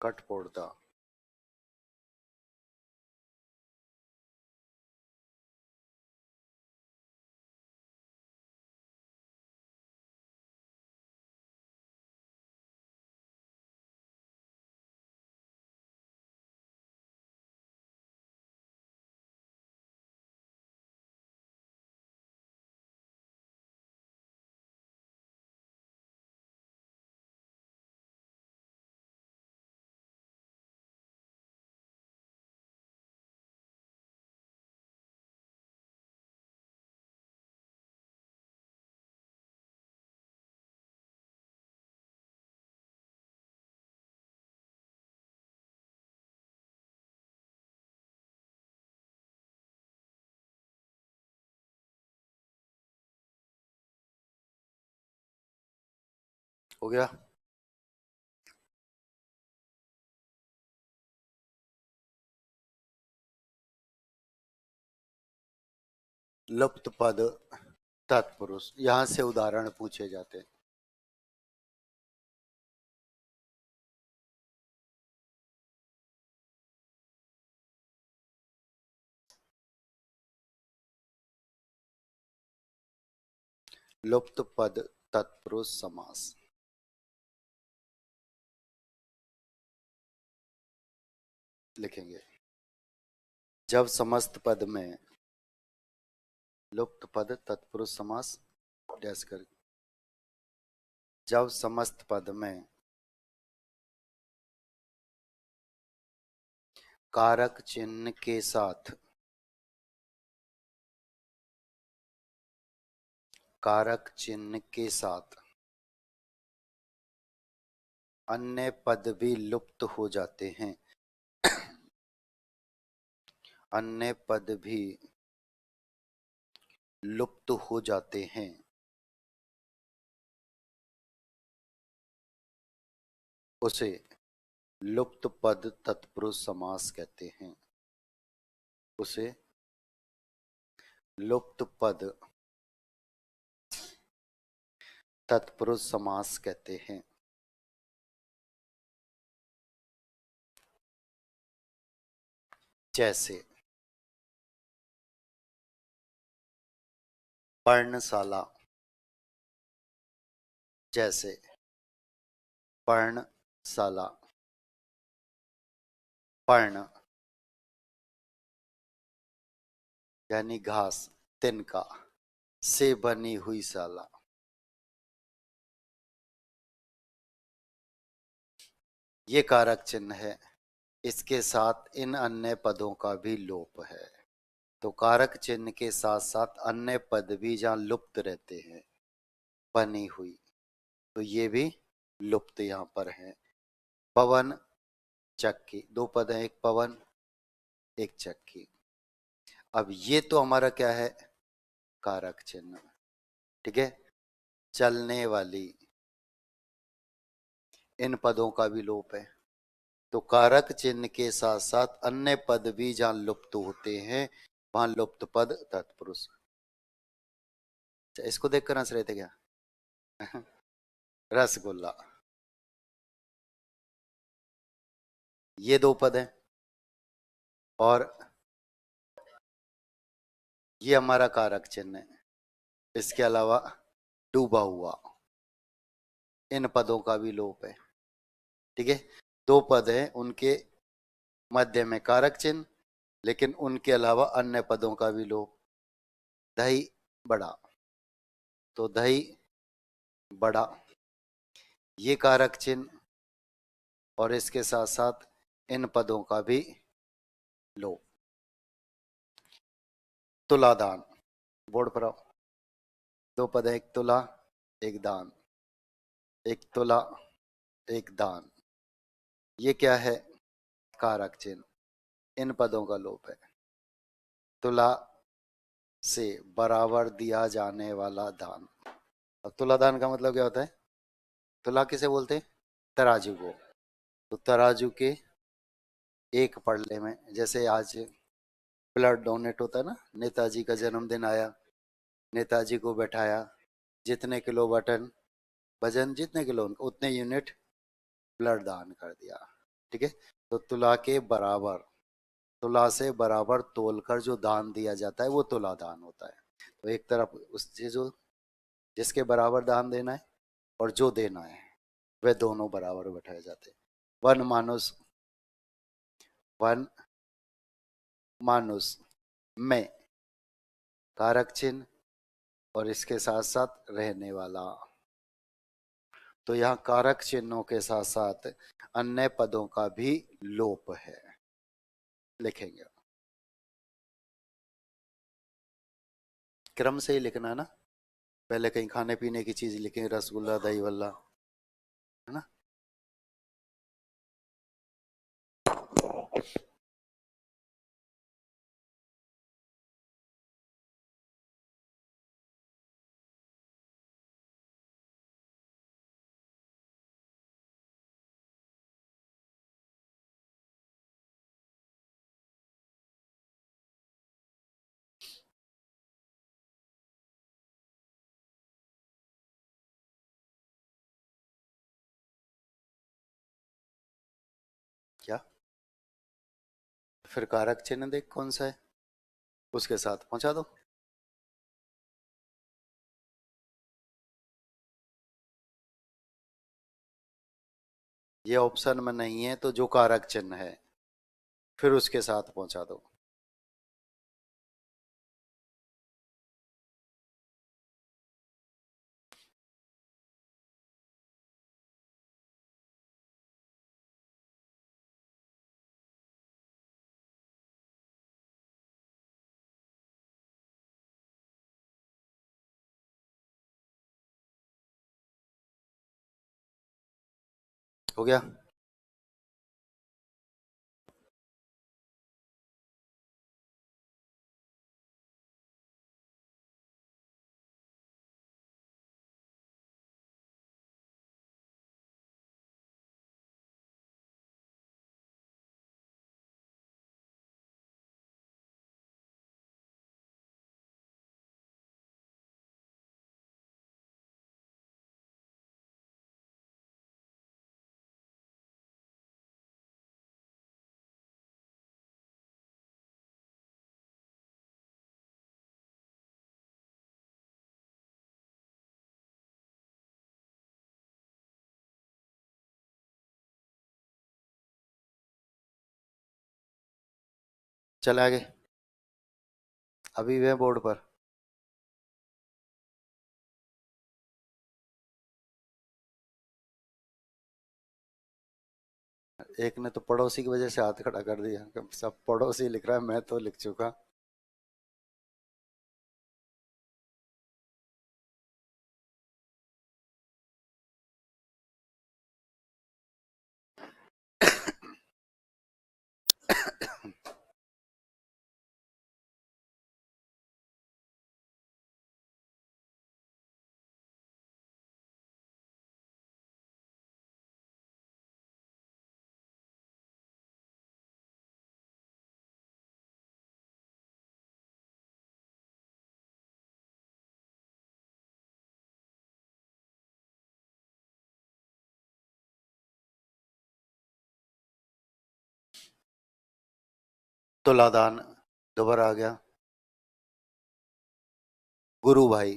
कठफोड़ता। हो गया? लुप्त पद तत्पुरुष, यहां से उदाहरण पूछे जाते हैं। लुप्त पद तत्पुरुष समास लिखेंगे। जब समस्त पद में लुप्त पद तत्पुरुष समास डैश कर, जब समस्त पद में कारक चिन्ह के साथ, कारक चिन्ह के साथ अन्य पद भी लुप्त हो जाते हैं, अन्य पद भी लुप्त हो जाते हैं, उसे लुप्त पद तत्पुरुष समास कहते हैं। उसे लुप्त पद तत्पुरुष समास कहते हैं। जैसे पर्णशाला, जैसे पर्णशाला, पर्ण यानी घास, तिनका से बनी हुई शाला। ये कारक चिन्ह है, इसके साथ इन अन्य पदों का भी लोप है। तो कारक चिन्ह के साथ साथ अन्य पद भी जहां लुप्त रहते हैं, बनी हुई, तो ये भी लुप्त यहां पर है। पवन चक्की, दो पद हैं, एक पवन एक चक्की। अब ये तो हमारा क्या है? कारक चिन्ह, ठीक है। चलने वाली, इन पदों का भी लोप है। तो कारक चिन्ह के साथ साथ अन्य पद भी जहां लुप्त होते हैं, वहां लुप्त पद तत्पुरुष। इसको देखकर हंस रहे थे क्या? रसगुल्ला, ये दो पद हैं, और ये हमारा कारक चिन्ह है। इसके अलावा डूबा हुआ, इन पदों का भी लोप है, ठीक है। दो पद हैं, उनके मध्य में कारक चिन्ह, लेकिन उनके अलावा अन्य पदों का भी लोप। दही बड़ा, तो दही बड़ा, ये कारक चिन्ह, और इसके साथ साथ इन पदों का भी लोप। तुलादान, बोर्ड पर आओ। दो पद है, एक तुला एक दान, एक तुला एक दान, ये क्या है? कारक चिन्ह। इन पदों का लोप है। तुला से बराबर दिया जाने वाला दान। अब तुला दान का मतलब क्या होता है? तुला किसे बोलते हैं? तराजू को। तो तराजू के एक पड़ले में, जैसे आज ब्लड डोनेट होता है ना, नेताजी का जन्मदिन आया, नेताजी को बैठाया, जितने किलो बटन वजन, जितने किलो उतने यूनिट ब्लड दान कर दिया। ठीक है। तो तुला के बराबर, तुला से बराबर तोलकर जो दान दिया जाता है वो तुला दान होता है। तो एक तरफ उस जो जिसके बराबर दान देना है और जो देना है, वे दोनों बराबर बैठाए जाते हैं। वन मानुष, वन मानुष में कारक चिन्ह और इसके साथ साथ रहने वाला। तो यहाँ कारक चिन्हों के साथ साथ अन्य पदों का भी लोप है, लिखेंगे। क्रम से ही लिखना है ना, पहले कहीं खाने पीने की चीज लिखेंगे, रसगुल्ला, दही वल्ला, है ना। क्या? फिर कारक चिन्ह देख कौन सा है, उसके साथ पहुंचा दो। ये ऑप्शन में नहीं है, तो जो कारक चिन्ह है फिर उसके साथ पहुंचा दो। हो गया? चल आगे, अभी वे बोर्ड पर। एक ने तो पड़ोसी की वजह से हाथ खड़ा कर दिया, सब पड़ोसी लिख रहा है, मैं तो लिख चुका। तुलादान दोबारा आ गया। गुरु भाई,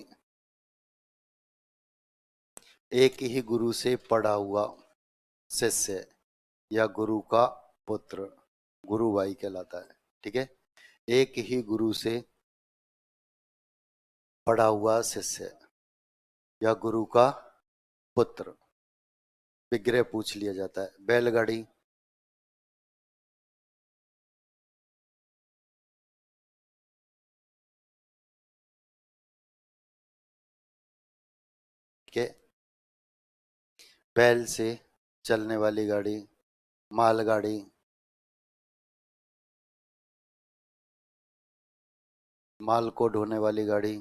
एक ही गुरु से पढ़ा हुआ शिष्य या गुरु का पुत्र गुरु भाई कहलाता है। ठीक है। एक ही गुरु से पढ़ा हुआ शिष्य या गुरु का पुत्र, विग्रह पूछ लिया जाता है। बैलगाड़ी, के बैल से चलने वाली गाड़ी, मालगाड़ी, माल को ढोने वाली गाड़ी।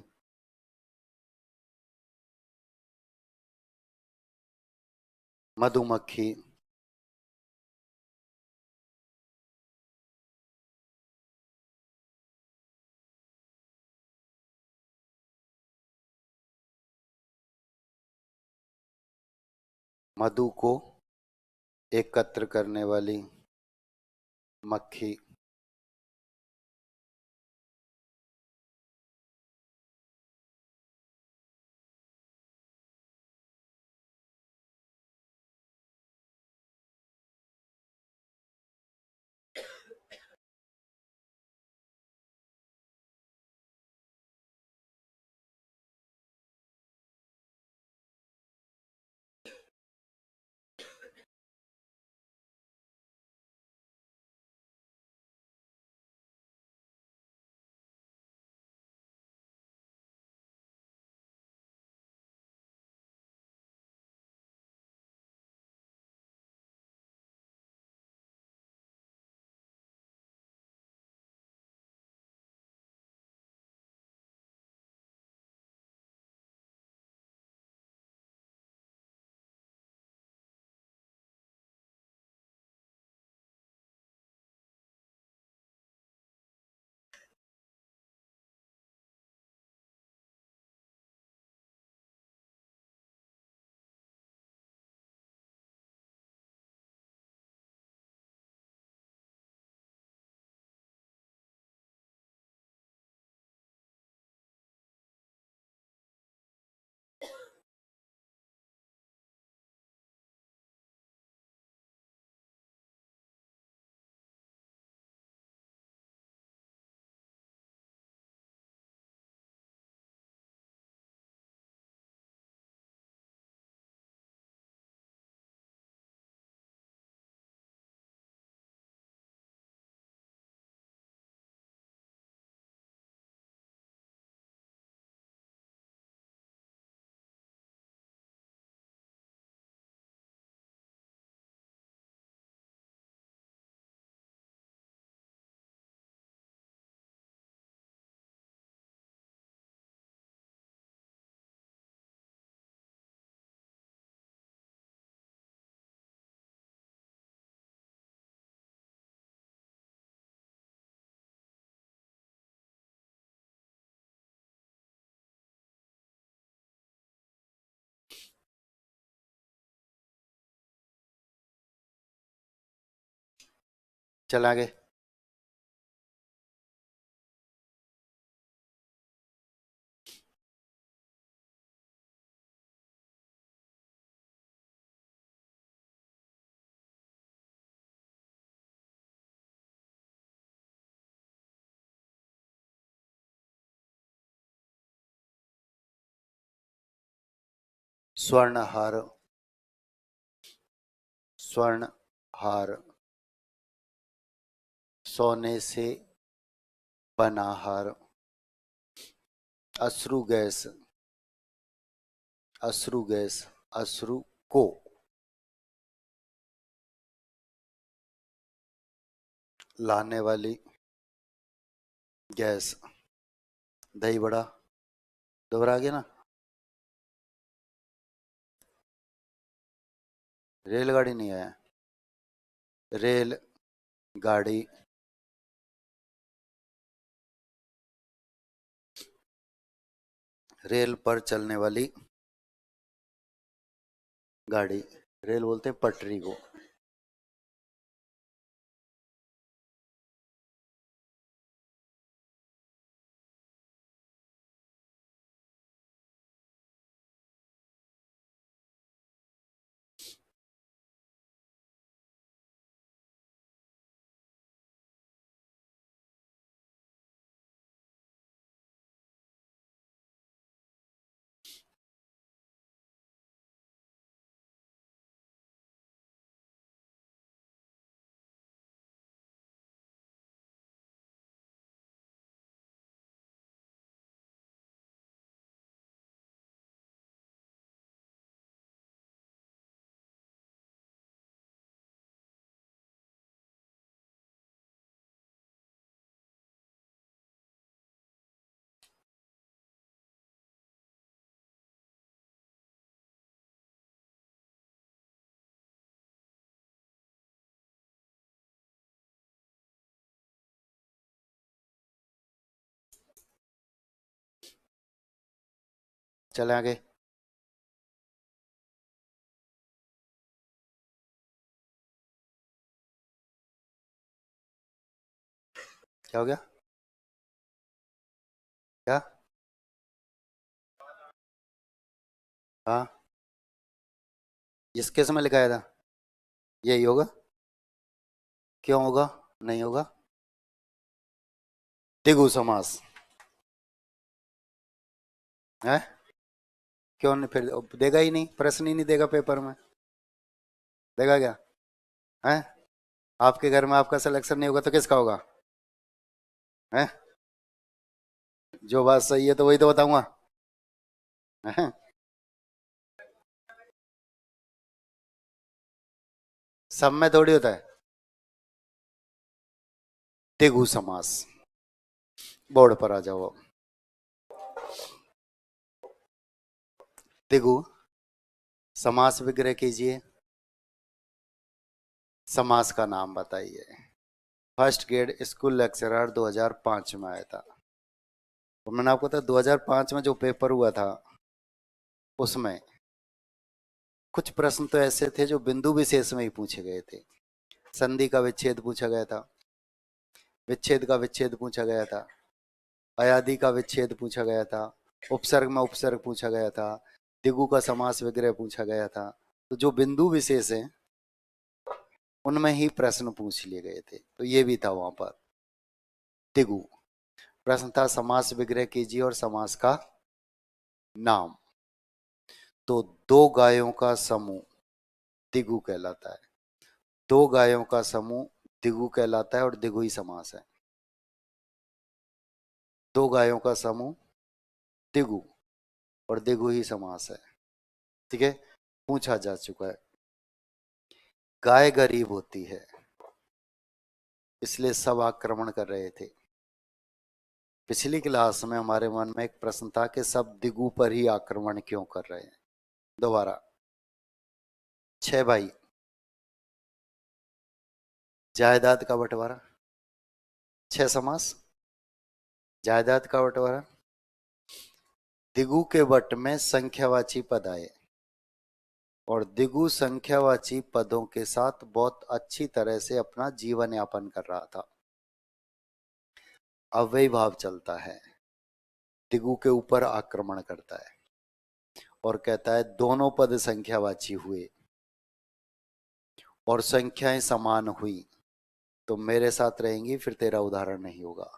मधुमक्खी। मधु को एकत्र करने वाली मक्खी। चल आगे। स्वर्णहार। स्वर्णहार। सोने से बना हार। अश्रु गैस। अश्रु गैस। अश्रु को लाने वाली गैस। दही बड़ा। दोबारा आ गया ना। रेलगाड़ी नहीं आया। रेल गाड़ी। रेल पर चलने वाली गाड़ी। रेल बोलते हैं पटरी को। चले आगे। क्या हो गया? क्या? हाँ, इस केस में लिखाया था यही होगा। क्यों होगा? नहीं होगा। द्विगु समास है। क्यों नहीं? फिर देगा ही नहीं, प्रश्न ही नहीं देगा पेपर में। देगा क्या? है? आपके घर में आपका सिलेक्शन नहीं होगा तो किसका होगा? है? जो बात सही है तो वही तो बताऊंगा। हैं? सब में थोड़ी होता है। द्विगु समास। बोर्ड पर आ जाओ अब। द्विगु समास विग्रह कीजिए। समास का नाम बताइए। फर्स्ट ग्रेड स्कूल लेक्चरर 2005 में आया था। और मैंने आपको बताया 2005 में जो पेपर हुआ था उसमें कुछ प्रश्न तो ऐसे थे जो बिंदु विशेष में ही पूछे गए थे। संधि का विच्छेद पूछा गया था, विच्छेद का विच्छेद पूछा गया था, अयादि का विच्छेद पूछा गया था, उपसर्ग में उपसर्ग पूछा गया था, दिगु का समास विग्रह पूछा गया था। तो जो बिंदु विशेष हैं उनमें ही प्रश्न पूछ लिए गए थे, तो ये भी था वहां पर। दिगु प्रश्न था समास विग्रह कीजिए और समास का नाम। तो दो गायों का समूह दिगु कहलाता है। दो गायों का समूह दिगु कहलाता है और दिगु ही समास है। दो गायों का समूह दिगु और दिगु ही समास है। ठीक है, पूछा जा चुका है। गाय गरीब होती है इसलिए सब आक्रमण कर रहे थे। पिछली क्लास में हमारे मन में एक प्रश्न था कि सब दिगु पर ही आक्रमण क्यों कर रहे हैं। दोबारा, छह भाई, जायदाद का बंटवारा, छह समास, जायदाद का बंटवारा, दिगु के वट में संख्यावाची पद आए और दिगु संख्यावाची पदों के साथ बहुत अच्छी तरह से अपना जीवन यापन कर रहा था। अव्ययी भाव चलता है, दिगु के ऊपर आक्रमण करता है और कहता है दोनों पद संख्यावाची हुए और संख्याएं समान हुई तो मेरे साथ रहेंगी, फिर तेरा उदाहरण नहीं होगा।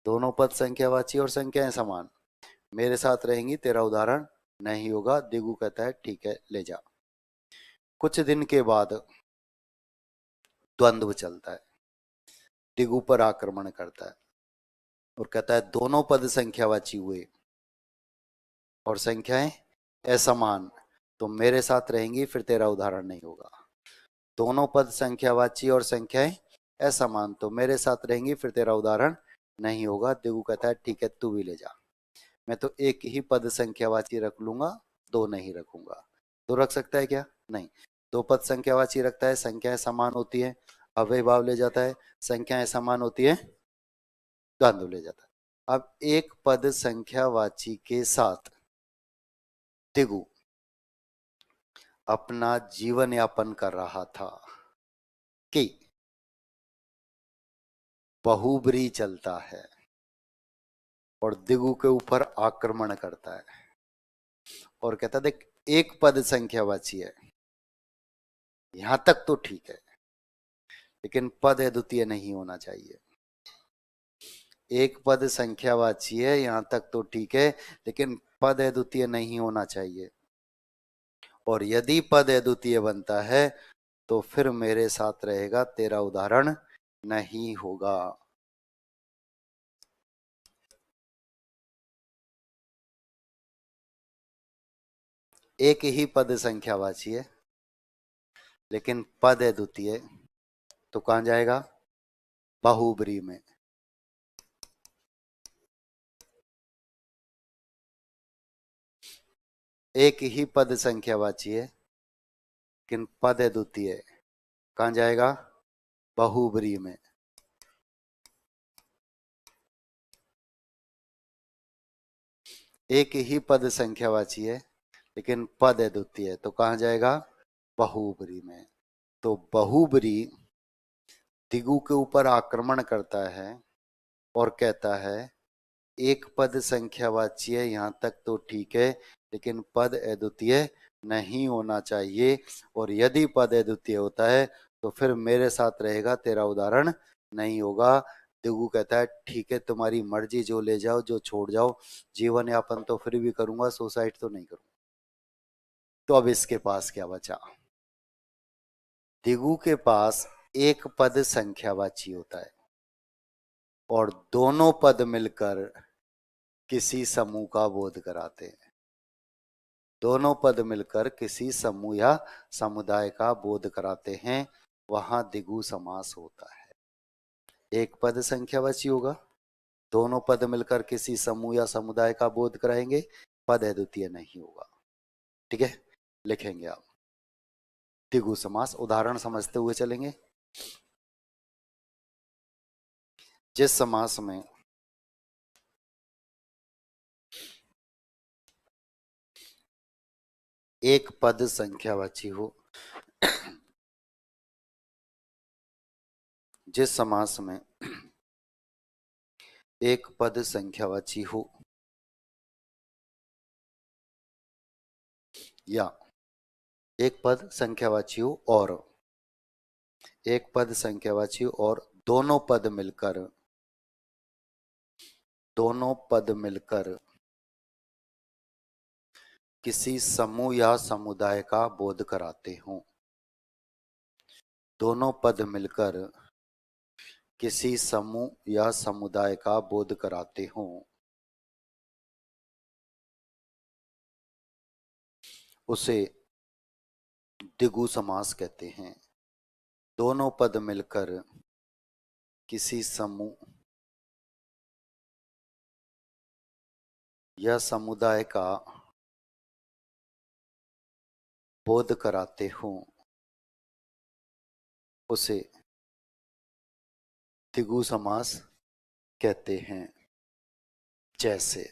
दोनों पद संख्यावाची और संख्याएं समान मेरे साथ रहेंगी, तेरा उदाहरण नहीं होगा। दिगु कहता है ठीक है ले जा। कुछ दिन के बाद द्वंद्व चलता है, दिगु पर आक्रमण करता है और कहता है दोनों पद संख्यावाची हुए और संख्याएं असमान तो मेरे साथ रहेंगी, फिर तेरा उदाहरण नहीं होगा। दोनों पद संख्यावाची और संख्याएं असमान तो मेरे साथ रहेंगी, फिर तेरा उदाहरण नहीं होगा। दिगु कहता है ठीक है तू भी ले जा। मैं तो एक ही पद संख्यावाची रख लूंगा, दो नहीं रखूंगा। दो रख सकता है क्या? नहीं। दो पद संख्यावाची रखता है, संख्याएं समान होती है, अव्यय भाव ले जाता है, संख्याएं समान होती है, द्वंद्व ले जाता है। अब एक पद संख्यावाची के साथ दिगु अपना जीवन यापन कर रहा था कि बहुब्री चलता है और दिगु के ऊपर आक्रमण करता है और कहता देख एक पद संख्यावाची है, यहां तक तो ठीक है, लेकिन पद अद्वितीय नहीं होना चाहिए। एक पद संख्यावाची है यहां तक तो ठीक है, लेकिन पद अद्वितीय नहीं होना चाहिए। और यदि पद अद्वितीय बनता है तो फिर मेरे साथ रहेगा, तेरा उदाहरण नहीं होगा। एक ही पद संख्यावाची है लेकिन पद अद्वितीय तो कहां जाएगा? बहुब्री में। एक ही पद संख्यावाची है लेकिन पद अद्वितीय कहां जाएगा? बहुब्री में। एक ही पद संख्यावाची है लेकिन पद अद्वितीय है, तो कहाँ जाएगा? बहुब्री में। तो बहुब्री दिगु के ऊपर आक्रमण करता है और कहता है एक पद संख्यावाची है, यहां तक तो ठीक है, लेकिन पद अद्वितीय नहीं होना चाहिए, और यदि पद अद्वितीय होता है तो फिर मेरे साथ रहेगा, तेरा उदाहरण नहीं होगा। दिगु कहता है ठीक है, तुम्हारी मर्जी, जो ले जाओ जो छोड़ जाओ, जीवन यापन तो फिर भी करूंगा, सुसाइड तो नहीं करूंगा। तो अब इसके पास क्या बचा? दिगु के पास एक पद संख्यावाची होता है और दोनों पद मिलकर किसी समूह का बोध कराते हैं। दोनों पद मिलकर किसी समूह या समुदाय का बोध कराते हैं, वहां दिगु समास होता है। एक पद संख्यावाची होगा, दोनों पद मिलकर किसी समूह या समुदाय का बोध कराएंगे, पद अद्वितीय नहीं होगा। ठीक है, लिखेंगे आप दिगु समास। उदाहरण समझते हुए चलेंगे। जिस समास में एक पद संख्यावाची हो, जिस समास में एक पद संख्यावाची हो या एक पद संख्यावाची हो और एक पद संख्यावाची और दोनों पद मिलकर किसी समूह या समुदाय का बोध कराते हों। दोनों पद मिलकर किसी समूह या समुदाय का बोध कराते हों, उसे द्विगु समास कहते हैं। दोनों पद मिलकर किसी समूह या समुदाय का बोध कराते हों, उसे द्विगु समास कहते हैं। जैसे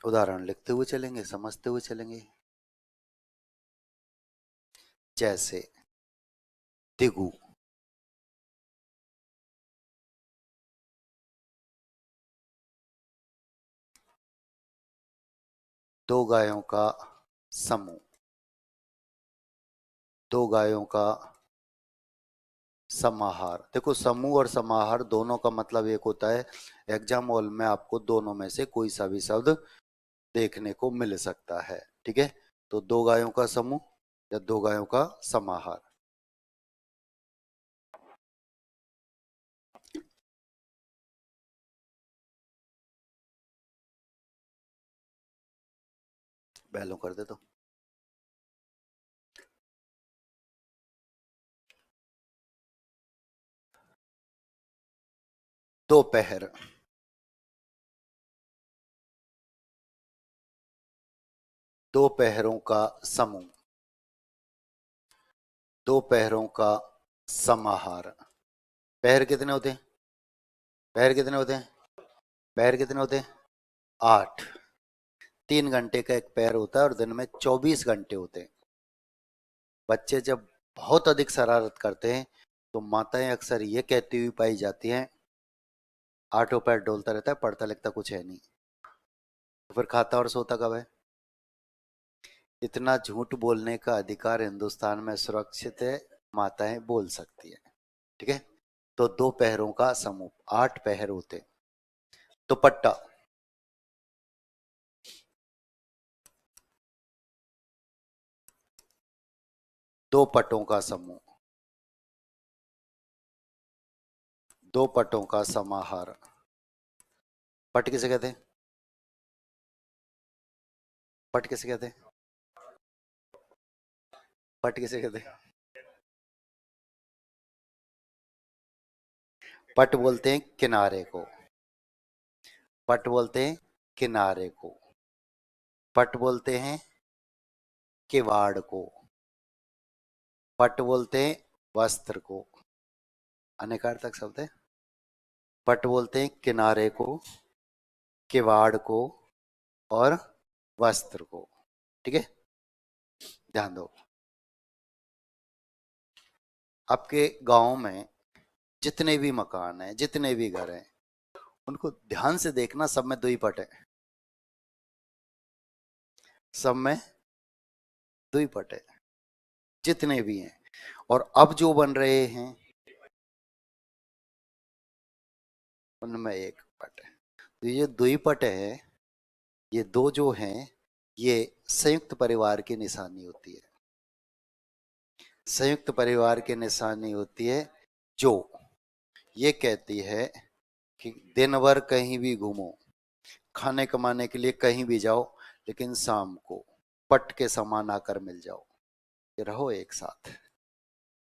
उदाहरण लिखते हुए चलेंगे, समझते हुए चलेंगे। जैसे दिगु, दो गायों का समूह, दो गायों का समाहार। देखो, समूह और समाहार दोनों का मतलब एक होता है। एग्जाम हॉल में आपको दोनों में से कोई सा भी शब्द देखने को मिल सकता है। ठीक है, तो दो गायों का समूह या दो गायों का समाहार। बैलों कर दे तो दोपहर, दो पहरों का समूह, दो पहरों का समाहार। पहर कितने होते हैं? पहर कितने होते हैं? पहर कितने होते हैं? 8। 3 घंटे का एक पहर होता है और दिन में 24 घंटे होते हैं। बच्चे जब बहुत अधिक शरारत करते हैं तो माताएं अक्सर ये कहती हुई पाई जाती हैं, आठों पैर डोलता रहता है, पढ़ता लिखता कुछ है नहीं, तो फिर खाता और सोता कब है? इतना झूठ बोलने का अधिकार हिंदुस्तान में सुरक्षित है, माताएं बोल सकती है। ठीक है, तो दो पहरों का समूह, 8 पहर होते। दुपट्टा, दो पटों का समूह, दो पटों का समाहार। पट किसे कहते हैं? पट किसे कहते हैं? पट किसे कहते हैं? पट बोलते हैं किनारे को। पट बोलते हैं किनारे को। पट बोलते हैं किवाड़ को। पट बोलते हैं वस्त्र को। अनेकार्थक शब्द है। पट बोलते हैं किनारे को, किवाड़ को और वस्त्र को। ठीक है, ध्यान दो। आपके गांव में जितने भी मकान हैं, जितने भी घर हैं, उनको ध्यान से देखना, सब में दो ही पट है। सब में दो ही पट है, जितने भी हैं। और अब जो बन रहे हैं उनमें एक पट है। तो ये दो ही पट है, ये दो जो हैं, ये संयुक्त परिवार की निशानी होती है। संयुक्त परिवार की निशानी होती है, जो ये कहती है कि दिन भर कहीं भी घूमो, खाने कमाने के लिए कहीं भी जाओ, लेकिन शाम को पट के समान आकर मिल जाओ। ये रहो एक साथ,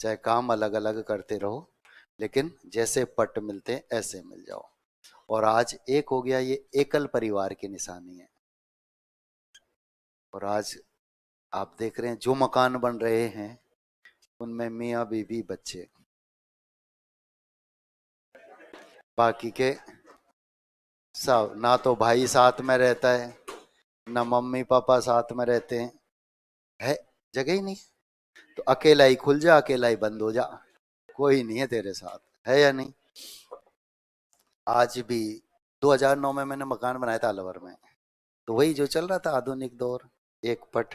चाहे काम अलग अलग करते रहो, लेकिन जैसे पट मिलते हैं ऐसे मिल जाओ। और आज एक हो गया, ये एकल परिवार की निशानी है। और आज आप देख रहे हैं जो मकान बन रहे हैं, उनमें मियाँ बीवी बच्चे, बाकी के सब ना तो भाई साथ में रहता है, ना मम्मी पापा साथ में रहते हैं, है जगह ही नहीं। तो अकेला ही खुल जा, अकेला ही बंद हो जा, कोई नहीं है तेरे साथ, है या नहीं। आज भी 2009 में मैंने मकान बनाया था अलवर में, तो वही जो चल रहा था आधुनिक दौर, एक पट।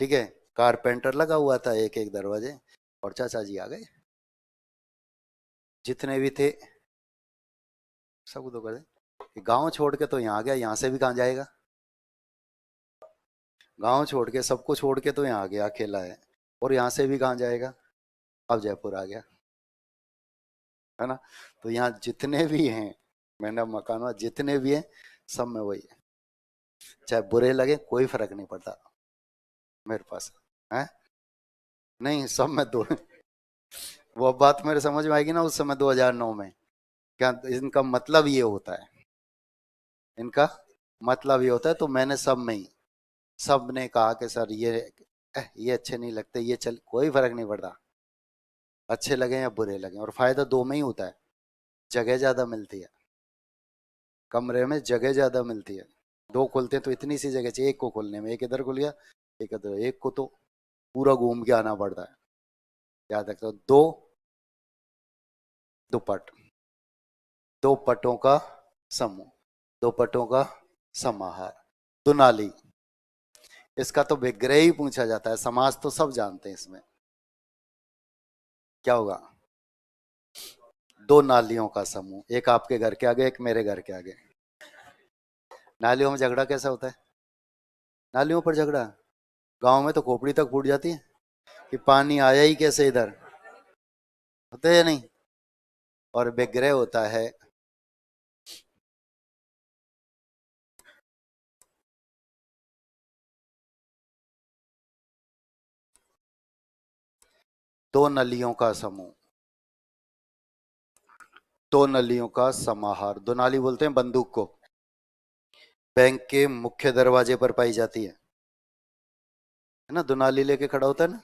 ठीक है, कारपेंटर लगा हुआ था, एक एक दरवाजे, और चाचा जी आ गए, जितने भी थे सब तो करे। गांव छोड़ के तो यहाँ आ गया, यहाँ से भी कहाँ जाएगा। गांव छोड़ के, सबको छोड़ के तो यहाँ आ गया, अकेला है, और यहाँ से भी कहाँ जाएगा। अब जयपुर आ गया, है ना। तो यहाँ जितने भी हैं, मैंने मकान में जितने भी हैं, सब में वही है। चाहे बुरे लगे कोई फर्क नहीं पड़ता मेरे पास, है नहीं, सब में दो। वो बात मेरे समझ में आएगी ना उस समय 2009 में, क्या इनका मतलब ये होता है। इनका मतलब ये होता है, तो मैंने सब में ही, सब ने कहा कि सर ये अच्छे नहीं लगते, ये चल, कोई फर्क नहीं पड़ता, अच्छे लगे या बुरे लगे। और फायदा दो में ही होता है, जगह ज्यादा मिलती है, कमरे में जगह ज्यादा मिलती है। दो खोलते हैं तो इतनी सी जगह चाहिए एक को खोलने में, एक इधर खुल गया, एक इधर, एक को तो पूरा घूम के आना पड़ता है। याद रखो, दो दुपट, दो पटों का समूह, दो पटों का समाहार, दुनाली। इसका तो विग्रह ही पूछा जाता है, समाज तो सब जानते हैं इसमें क्या होगा। दो नालियों का समूह, एक आपके घर के आगे, एक मेरे घर के आगे। नालियों में झगड़ा कैसा होता है। नालियों पर झगड़ा, गांव में तो खोपड़ी तक फूट जाती है कि पानी आया ही कैसे इधर, होता है या नहीं। और विग्रह होता है, दो नलियों का समूह, दो नलियों का समाहार। दो नाली बोलते हैं बंदूक को, बैंक के मुख्य दरवाजे पर पाई जाती है ना, दो नाली लेके खड़ा होता है ना।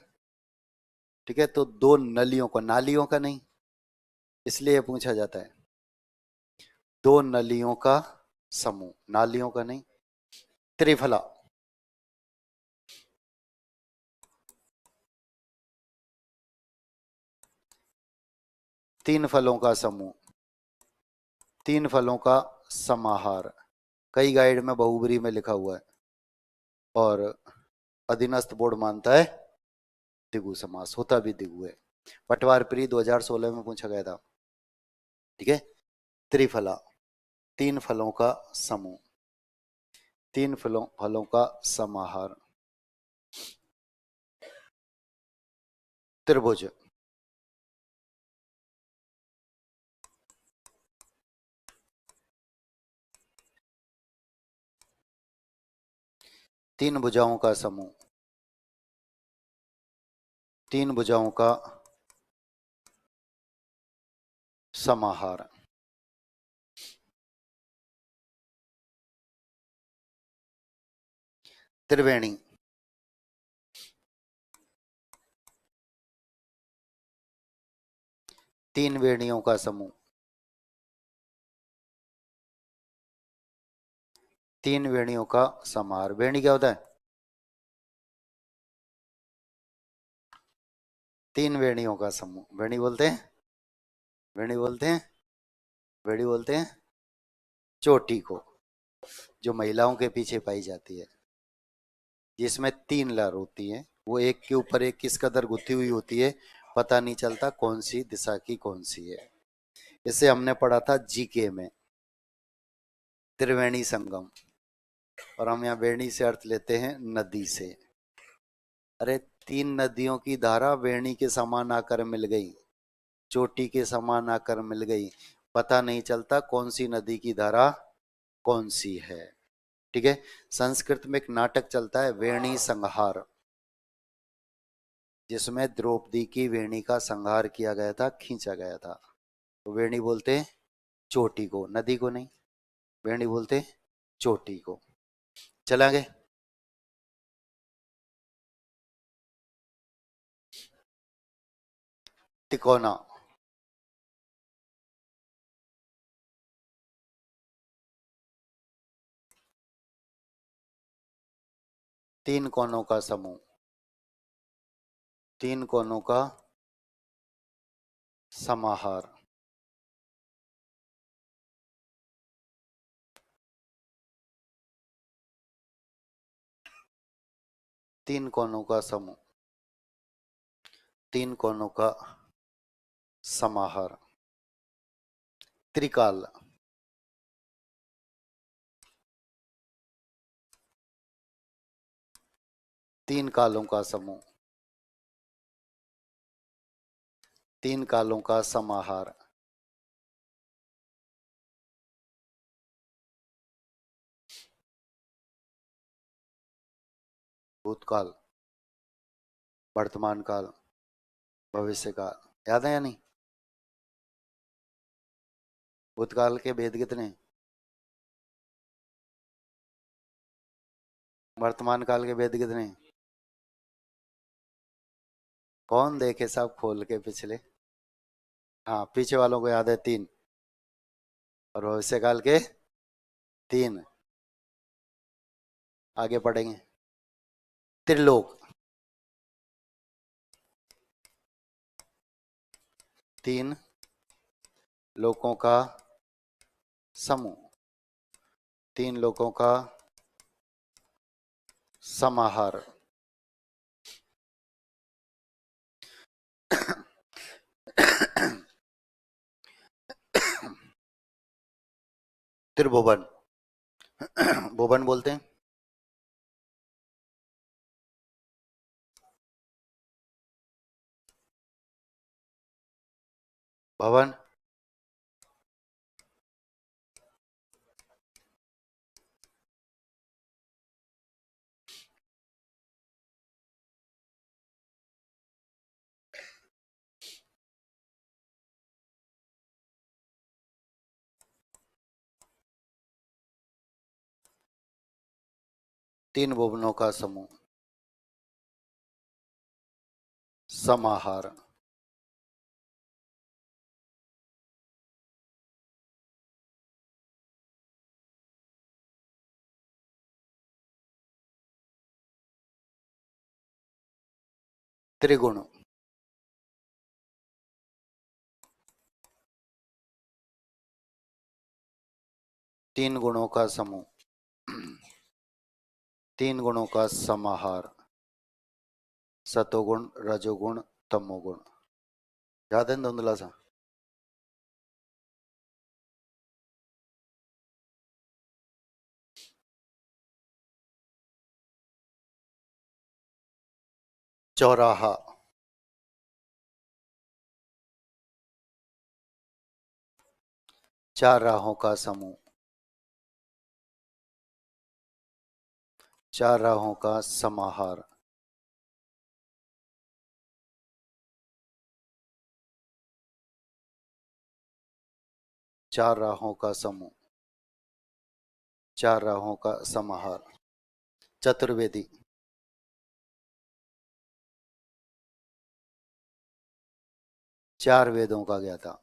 ठीक है, तो दो नलियों को, नालियों का नहीं, इसलिए पूछा जाता है। दो नलियों का समूह, नालियों का नहीं। त्रिफला, तीन फलों का समूह, तीन फलों का समाहार। कई गाइड में बहुब्री में लिखा हुआ है, और अधीनस्थ बोर्ड मानता है द्विगु समास, होता भी द्विगु है। पटवार प्री 2016 में पूछा गया था। ठीक है, त्रिफला, तीन फलों का समूह, तीन फलों फलों का समाहार। त्रिभुज, तीन भुजाओं का समूह, तीन भुजाओं का समाहार। त्रिवेणी, तीन वेणियों का समूह, तीन वेणियों का समाहार। वेणी क्या होता है? तीन वेणियों का समूह वेणी बोलते हैं। वेणी बोलते हैं। वेणी बोलते हैं चोटी को, जो महिलाओं के पीछे पाई जाती है, जिसमें तीन लहर होती है। वो एक के ऊपर एक किस कदर गुथी हुई होती है, पता नहीं चलता कौन सी दिशा की कौन सी है। इसे हमने पढ़ा था जीके में, त्रिवेणी संगम। और हम यहाँ वेणी से अर्थ लेते हैं नदी से। अरे तीन नदियों की धारा वेणी के समान आकर मिल गई, चोटी के समान आकर मिल गई, पता नहीं चलता कौन सी नदी की धारा कौन सी है। ठीक है। संस्कृत में एक नाटक चलता है वेणी संहार, जिसमें द्रौपदी की वेणी का संहार किया गया था, खींचा गया था। तो वेणी बोलते हैं चोटी को, नदी को नहीं। वेणी बोलते हैं चोटी को। चला गए। तिकोना। तीन कोनों का समूह। तीन कोनों का समाहार। तीन कोनों का समूह। तीन कोनों का समाहार। त्रिकाल। तीन कालों का समूह। तीन कालों का समाहार। भूतकाल, वर्तमान काल, भविष्य काल। याद है या नहीं? भूतकाल के भेद कितने? वर्तमान काल के भेद कितने? कौन देखे सब खोल के पिछले? हाँ, पीछे वालों को याद है तीन, और भविष्य काल के तीन। आगे पढ़ेंगे। त्रिलोक। तीन लोकों का समूह। तीन लोकों का समाहार। त्रिभुवन। भुवन बोलते हैं। भवन। तीन भुवनों का समूह, समाहार। त्रिगुण। तीन गुणों का समूह। तीन गुणों का समाहार। सतोगुण, रजोगुण, तमोगुण। याद है धुंधला सा? चौराहा। चार राहों का समूह। चार राहों का समाहार। चार राहों का समूह। चार राहों का समाहार। चतुर्वेदी। चार वेदों का ज्ञाता।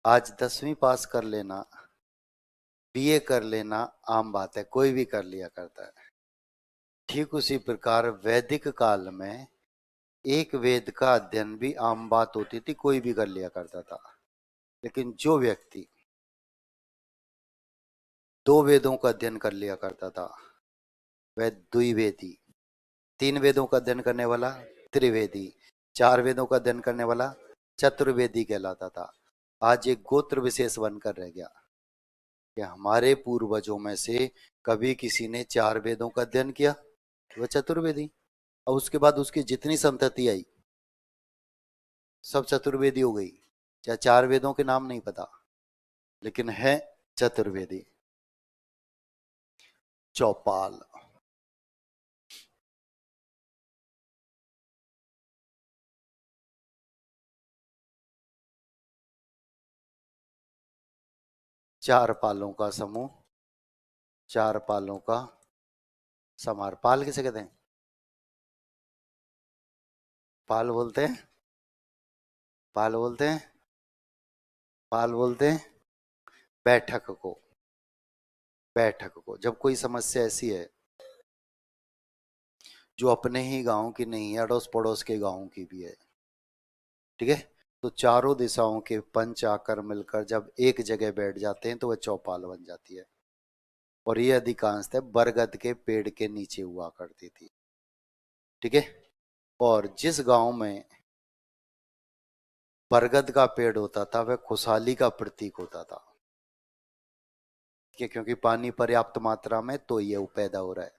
आज 10वीं पास कर लेना, बीए कर लेना आम बात है, कोई भी कर लिया करता है। ठीक उसी प्रकार वैदिक काल में एक वेद का अध्ययन भी आम बात होती थी, कोई भी कर लिया करता था। लेकिन जो व्यक्ति दो वेदों का अध्ययन कर लिया करता था वह द्विवेदी, तीन वेदों का अध्ययन करने वाला त्रिवेदी, चार वेदों का अध्ययन करने वाला चतुर्वेदी कहलाता था। आज एक गोत्र विशेष बनकर रह गया कि हमारे पूर्वजों में से कभी किसी ने चार वेदों का अध्ययन किया, वह चतुर्वेदी। और उसके बाद उसकी जितनी संतति आई सब चतुर्वेदी हो गई। चाहे चार वेदों के नाम नहीं पता, लेकिन है चतुर्वेदी। चौपाल, चार पालों का समूह, चार पालों का समार। पाल किसे कहते हैं? पाल बोलते हैं, पाल बोलते हैं, पाल बोलते हैं बैठक को। बैठक को जब कोई समस्या ऐसी है जो अपने ही गांव की नहीं है, अड़ोस पड़ोस के गांव की भी है, ठीक है, तो चारों दिशाओं के पंच आकर मिलकर जब एक जगह बैठ जाते हैं तो वह चौपाल बन जाती है। और ये अधिकांशतः बरगद के पेड़ के नीचे हुआ करती थी, ठीक है। और जिस गांव में बरगद का पेड़ होता था वह खुशहाली का प्रतीक होता था, क्योंकि पानी पर्याप्त मात्रा में तो ये पैदा हो रहा है।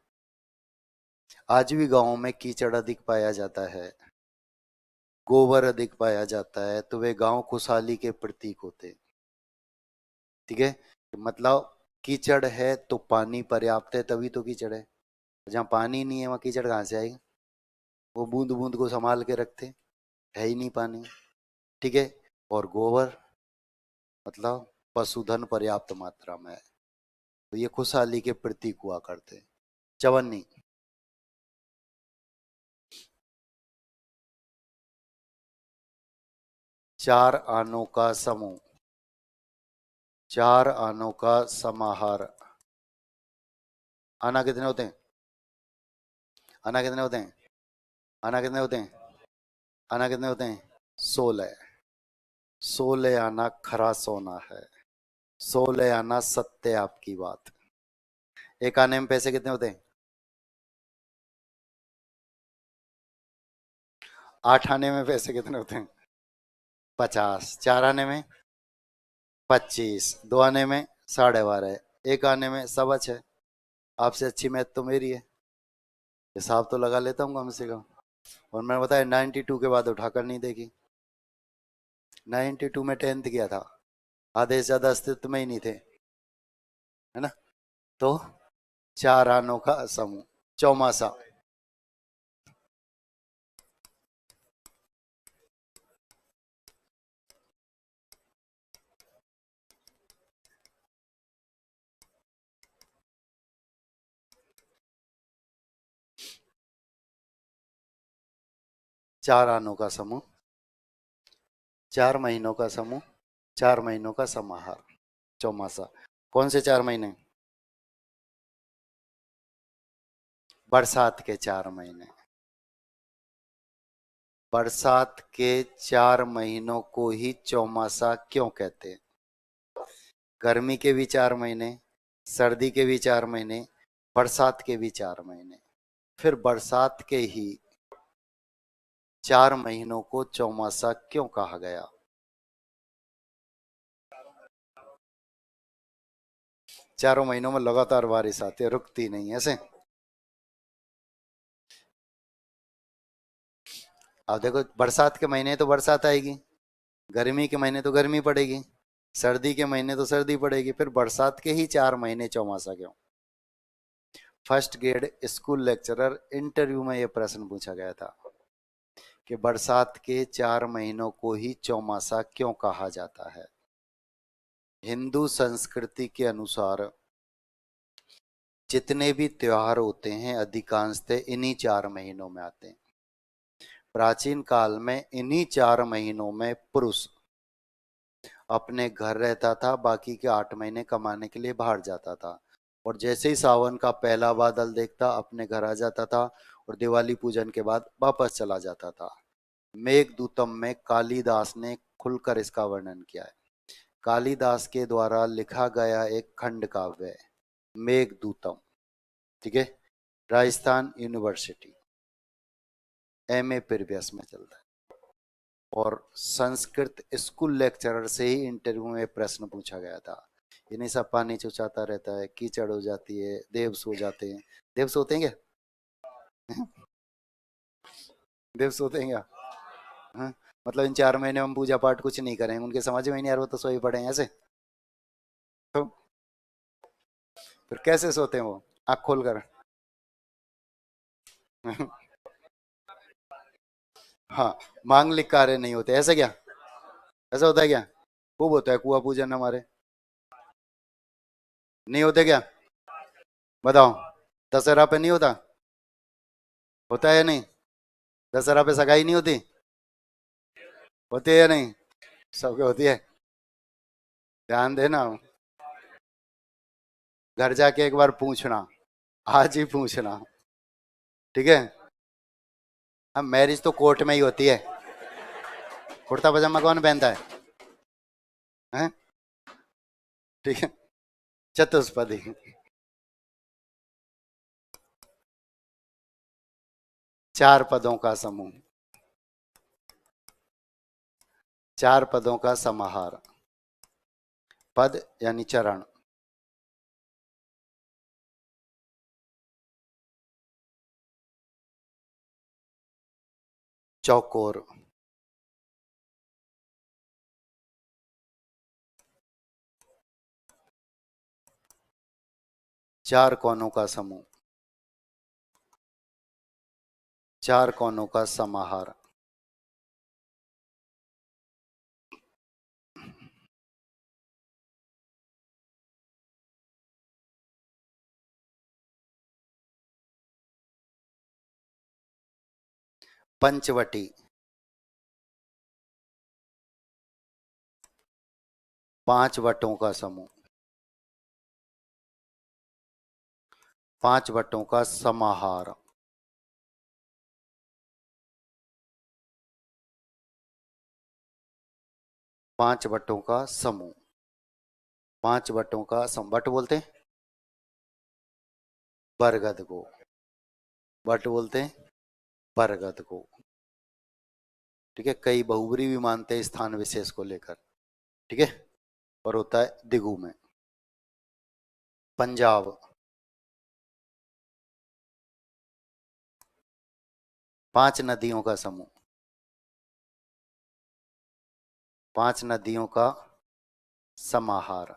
आज भी गांवों में कीचड़ अधिक पाया जाता है, गोबर अधिक पाया जाता है, तो वे गांव खुशहाली के प्रतीक होते हैं, ठीक है। मतलब कीचड़ है तो पानी पर्याप्त है, तभी तो कीचड़ है। जहाँ पानी नहीं है वहाँ कीचड़ कहाँ से आएगा? वो बूंद बूंद को संभाल के रखते, है ही नहीं पानी, ठीक है। और गोबर मतलब पशुधन पर्याप्त मात्रा में है, तो ये खुशहाली के प्रतीक हुआ करते हैं। चवन्नी, चार आनों का समूह, चार आनों का समाहार। आना कितने होते हैं? आना कितने होते हैं? आना कितने होते हैं? आना कितने होते हैं? 16। 16 आना खरा सोना है, 16 आना सत्य आपकी बात। एक आने में पैसे कितने होते हैं? 8 आने में पैसे कितने होते हैं? 50। 4 आने में 25, 2 आने में 12.5, एक आने में 6.25। आपसे अच्छी मैथ तो मेरी है, हिसाब तो लगा लेता हूँ कम से कम। और मैंने बताया 92 के बाद उठाकर नहीं देखी। 92 में 10th किया था, आधे से ज्यादा अस्तित्व में ही नहीं थे, है ना। तो चार आनों का समूह, चौमासा। चार आनों का समूह, 4 महीनों का समूह, 4 महीनों का समाहार, चौमासा। कौन से 4 महीने? बरसात के 4 महीने। बरसात के 4 महीनों को ही चौमासा क्यों कहते हैं? गर्मी के भी 4 महीने, सर्दी के भी 4 महीने, बरसात के भी 4 महीने, फिर बरसात के ही 4 महीनों को चौमासा क्यों कहा गया? चारों महीनों में लगातार बारिश आती है, रुकती नहीं, ऐसे। अब देखो, बरसात के महीने तो बरसात आएगी, गर्मी के महीने तो गर्मी पड़ेगी, सर्दी के महीने तो सर्दी पड़ेगी, फिर बरसात के ही 4 महीने चौमासा क्यों? First grade school lecturer interview में यह प्रश्न पूछा गया था कि बरसात के 4 महीनों को ही चौमासा क्यों कहा जाता है। हिंदू संस्कृति के अनुसार जितने भी त्योहार होते हैं अधिकांशतः इन्हीं 4 महीनों में आते हैं। प्राचीन काल में इन्हीं 4 महीनों में पुरुष अपने घर रहता था, बाकी के 8 महीने कमाने के लिए बाहर जाता था, और जैसे ही सावन का पहला बादल देखता अपने घर आ जाता था, और दिवाली पूजन के बाद वापस चला जाता था। मेघदूतम में कालिदास ने खुलकर इसका वर्णन किया है। कालिदास के द्वारा लिखा गया एक खंड काव्य है मेघदूतम। ठीक है, राजस्थान यूनिवर्सिटी एमए प्रीवियस में चलता है, और संस्कृत स्कूल लेक्चरर से ही इंटरव्यू में प्रश्न पूछा गया था। इन्हीं सब पानी चुचाता रहता है, कीचड़ हो जाती है, देव सो जाते हैं। देव सोते हैं क्या? देव सोते हैं क्या? हाँ? मतलब इन 4 महीने हम पूजा पाठ कुछ नहीं करेंगे, उनके समझ में ही नहीं यार, वो तो सोए पड़े हैं ऐसे। तो फिर कैसे सोते हैं वो आँख खोल कर? हाँ, मांगलिक कार्य नहीं होते ऐसे क्या? ऐसा होता है क्या? खूब होता है कुआ पूजन हमारे। नहीं होते क्या? बताओ। दशहरा पे नहीं होता? होता है या नहीं? दशहरा पे सगाई नहीं होती? होती है या नहीं? सबके होती है। ध्यान देना, घर जाके एक बार पूछना, आज ही पूछना। ठीक है। अब मैरिज तो कोर्ट में ही होती है। कुर्ता पजामा कौन पहनता है? हैं? ठीक है। चतुष्पदी। 4 पदों का समूह, 4 पदों का समाहार। पद यानी चरण। चौकोर। चार कोनों का समूह, 4 कोनों का समाहार। पंचवटी। 5 वटों का समूह, 5 वटों का समाहार। 5 वटों का समूह, 5 वटों का वट बोलते हैं बरगद को, वट बोलते हैं बरगद को। ठीक है, कई बहुब्री भी मानते हैं स्थान विशेष को लेकर। ठीक है, और होता है दिगु में। पंजाब। 5 नदियों का समूह, 5 नदियों का समाहार।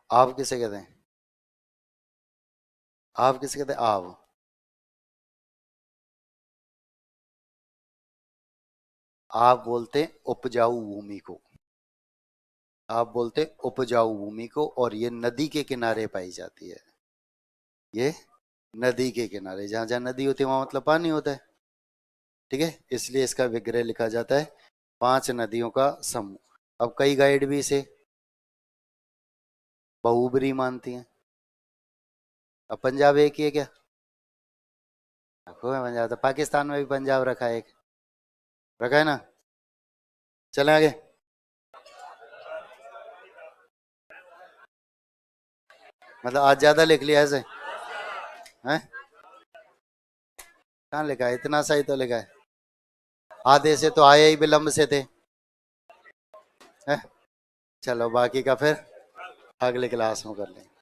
आव किसे कहते हैं? आव किसे कहते हैं? आव। आप बोलते हैं उपजाऊ भूमि को, आप बोलते हैं उपजाऊ भूमि को, और ये नदी के किनारे पाई जाती है। ये नदी के किनारे, जहां जहां नदी होती है वहां मतलब पानी होता है। ठीक है, इसलिए इसका विग्रह लिखा जाता है 5 नदियों का समूह। अब कई गाइड भी इसे बहुबरी मानती हैं। अब पंजाब एक ही है क्या? कोई पंजाब, तो पाकिस्तान में भी पंजाब रखा है एक, रखा है ना। चले आगे। मतलब आज ज्यादा लिख लिया ऐसे हैं? कहाँ लिखा है? इतना सही तो लिखा है। आधे से तो आए ही विलंब से थे हैं? चलो बाकी का फिर अगले क्लास में कर लेंगे।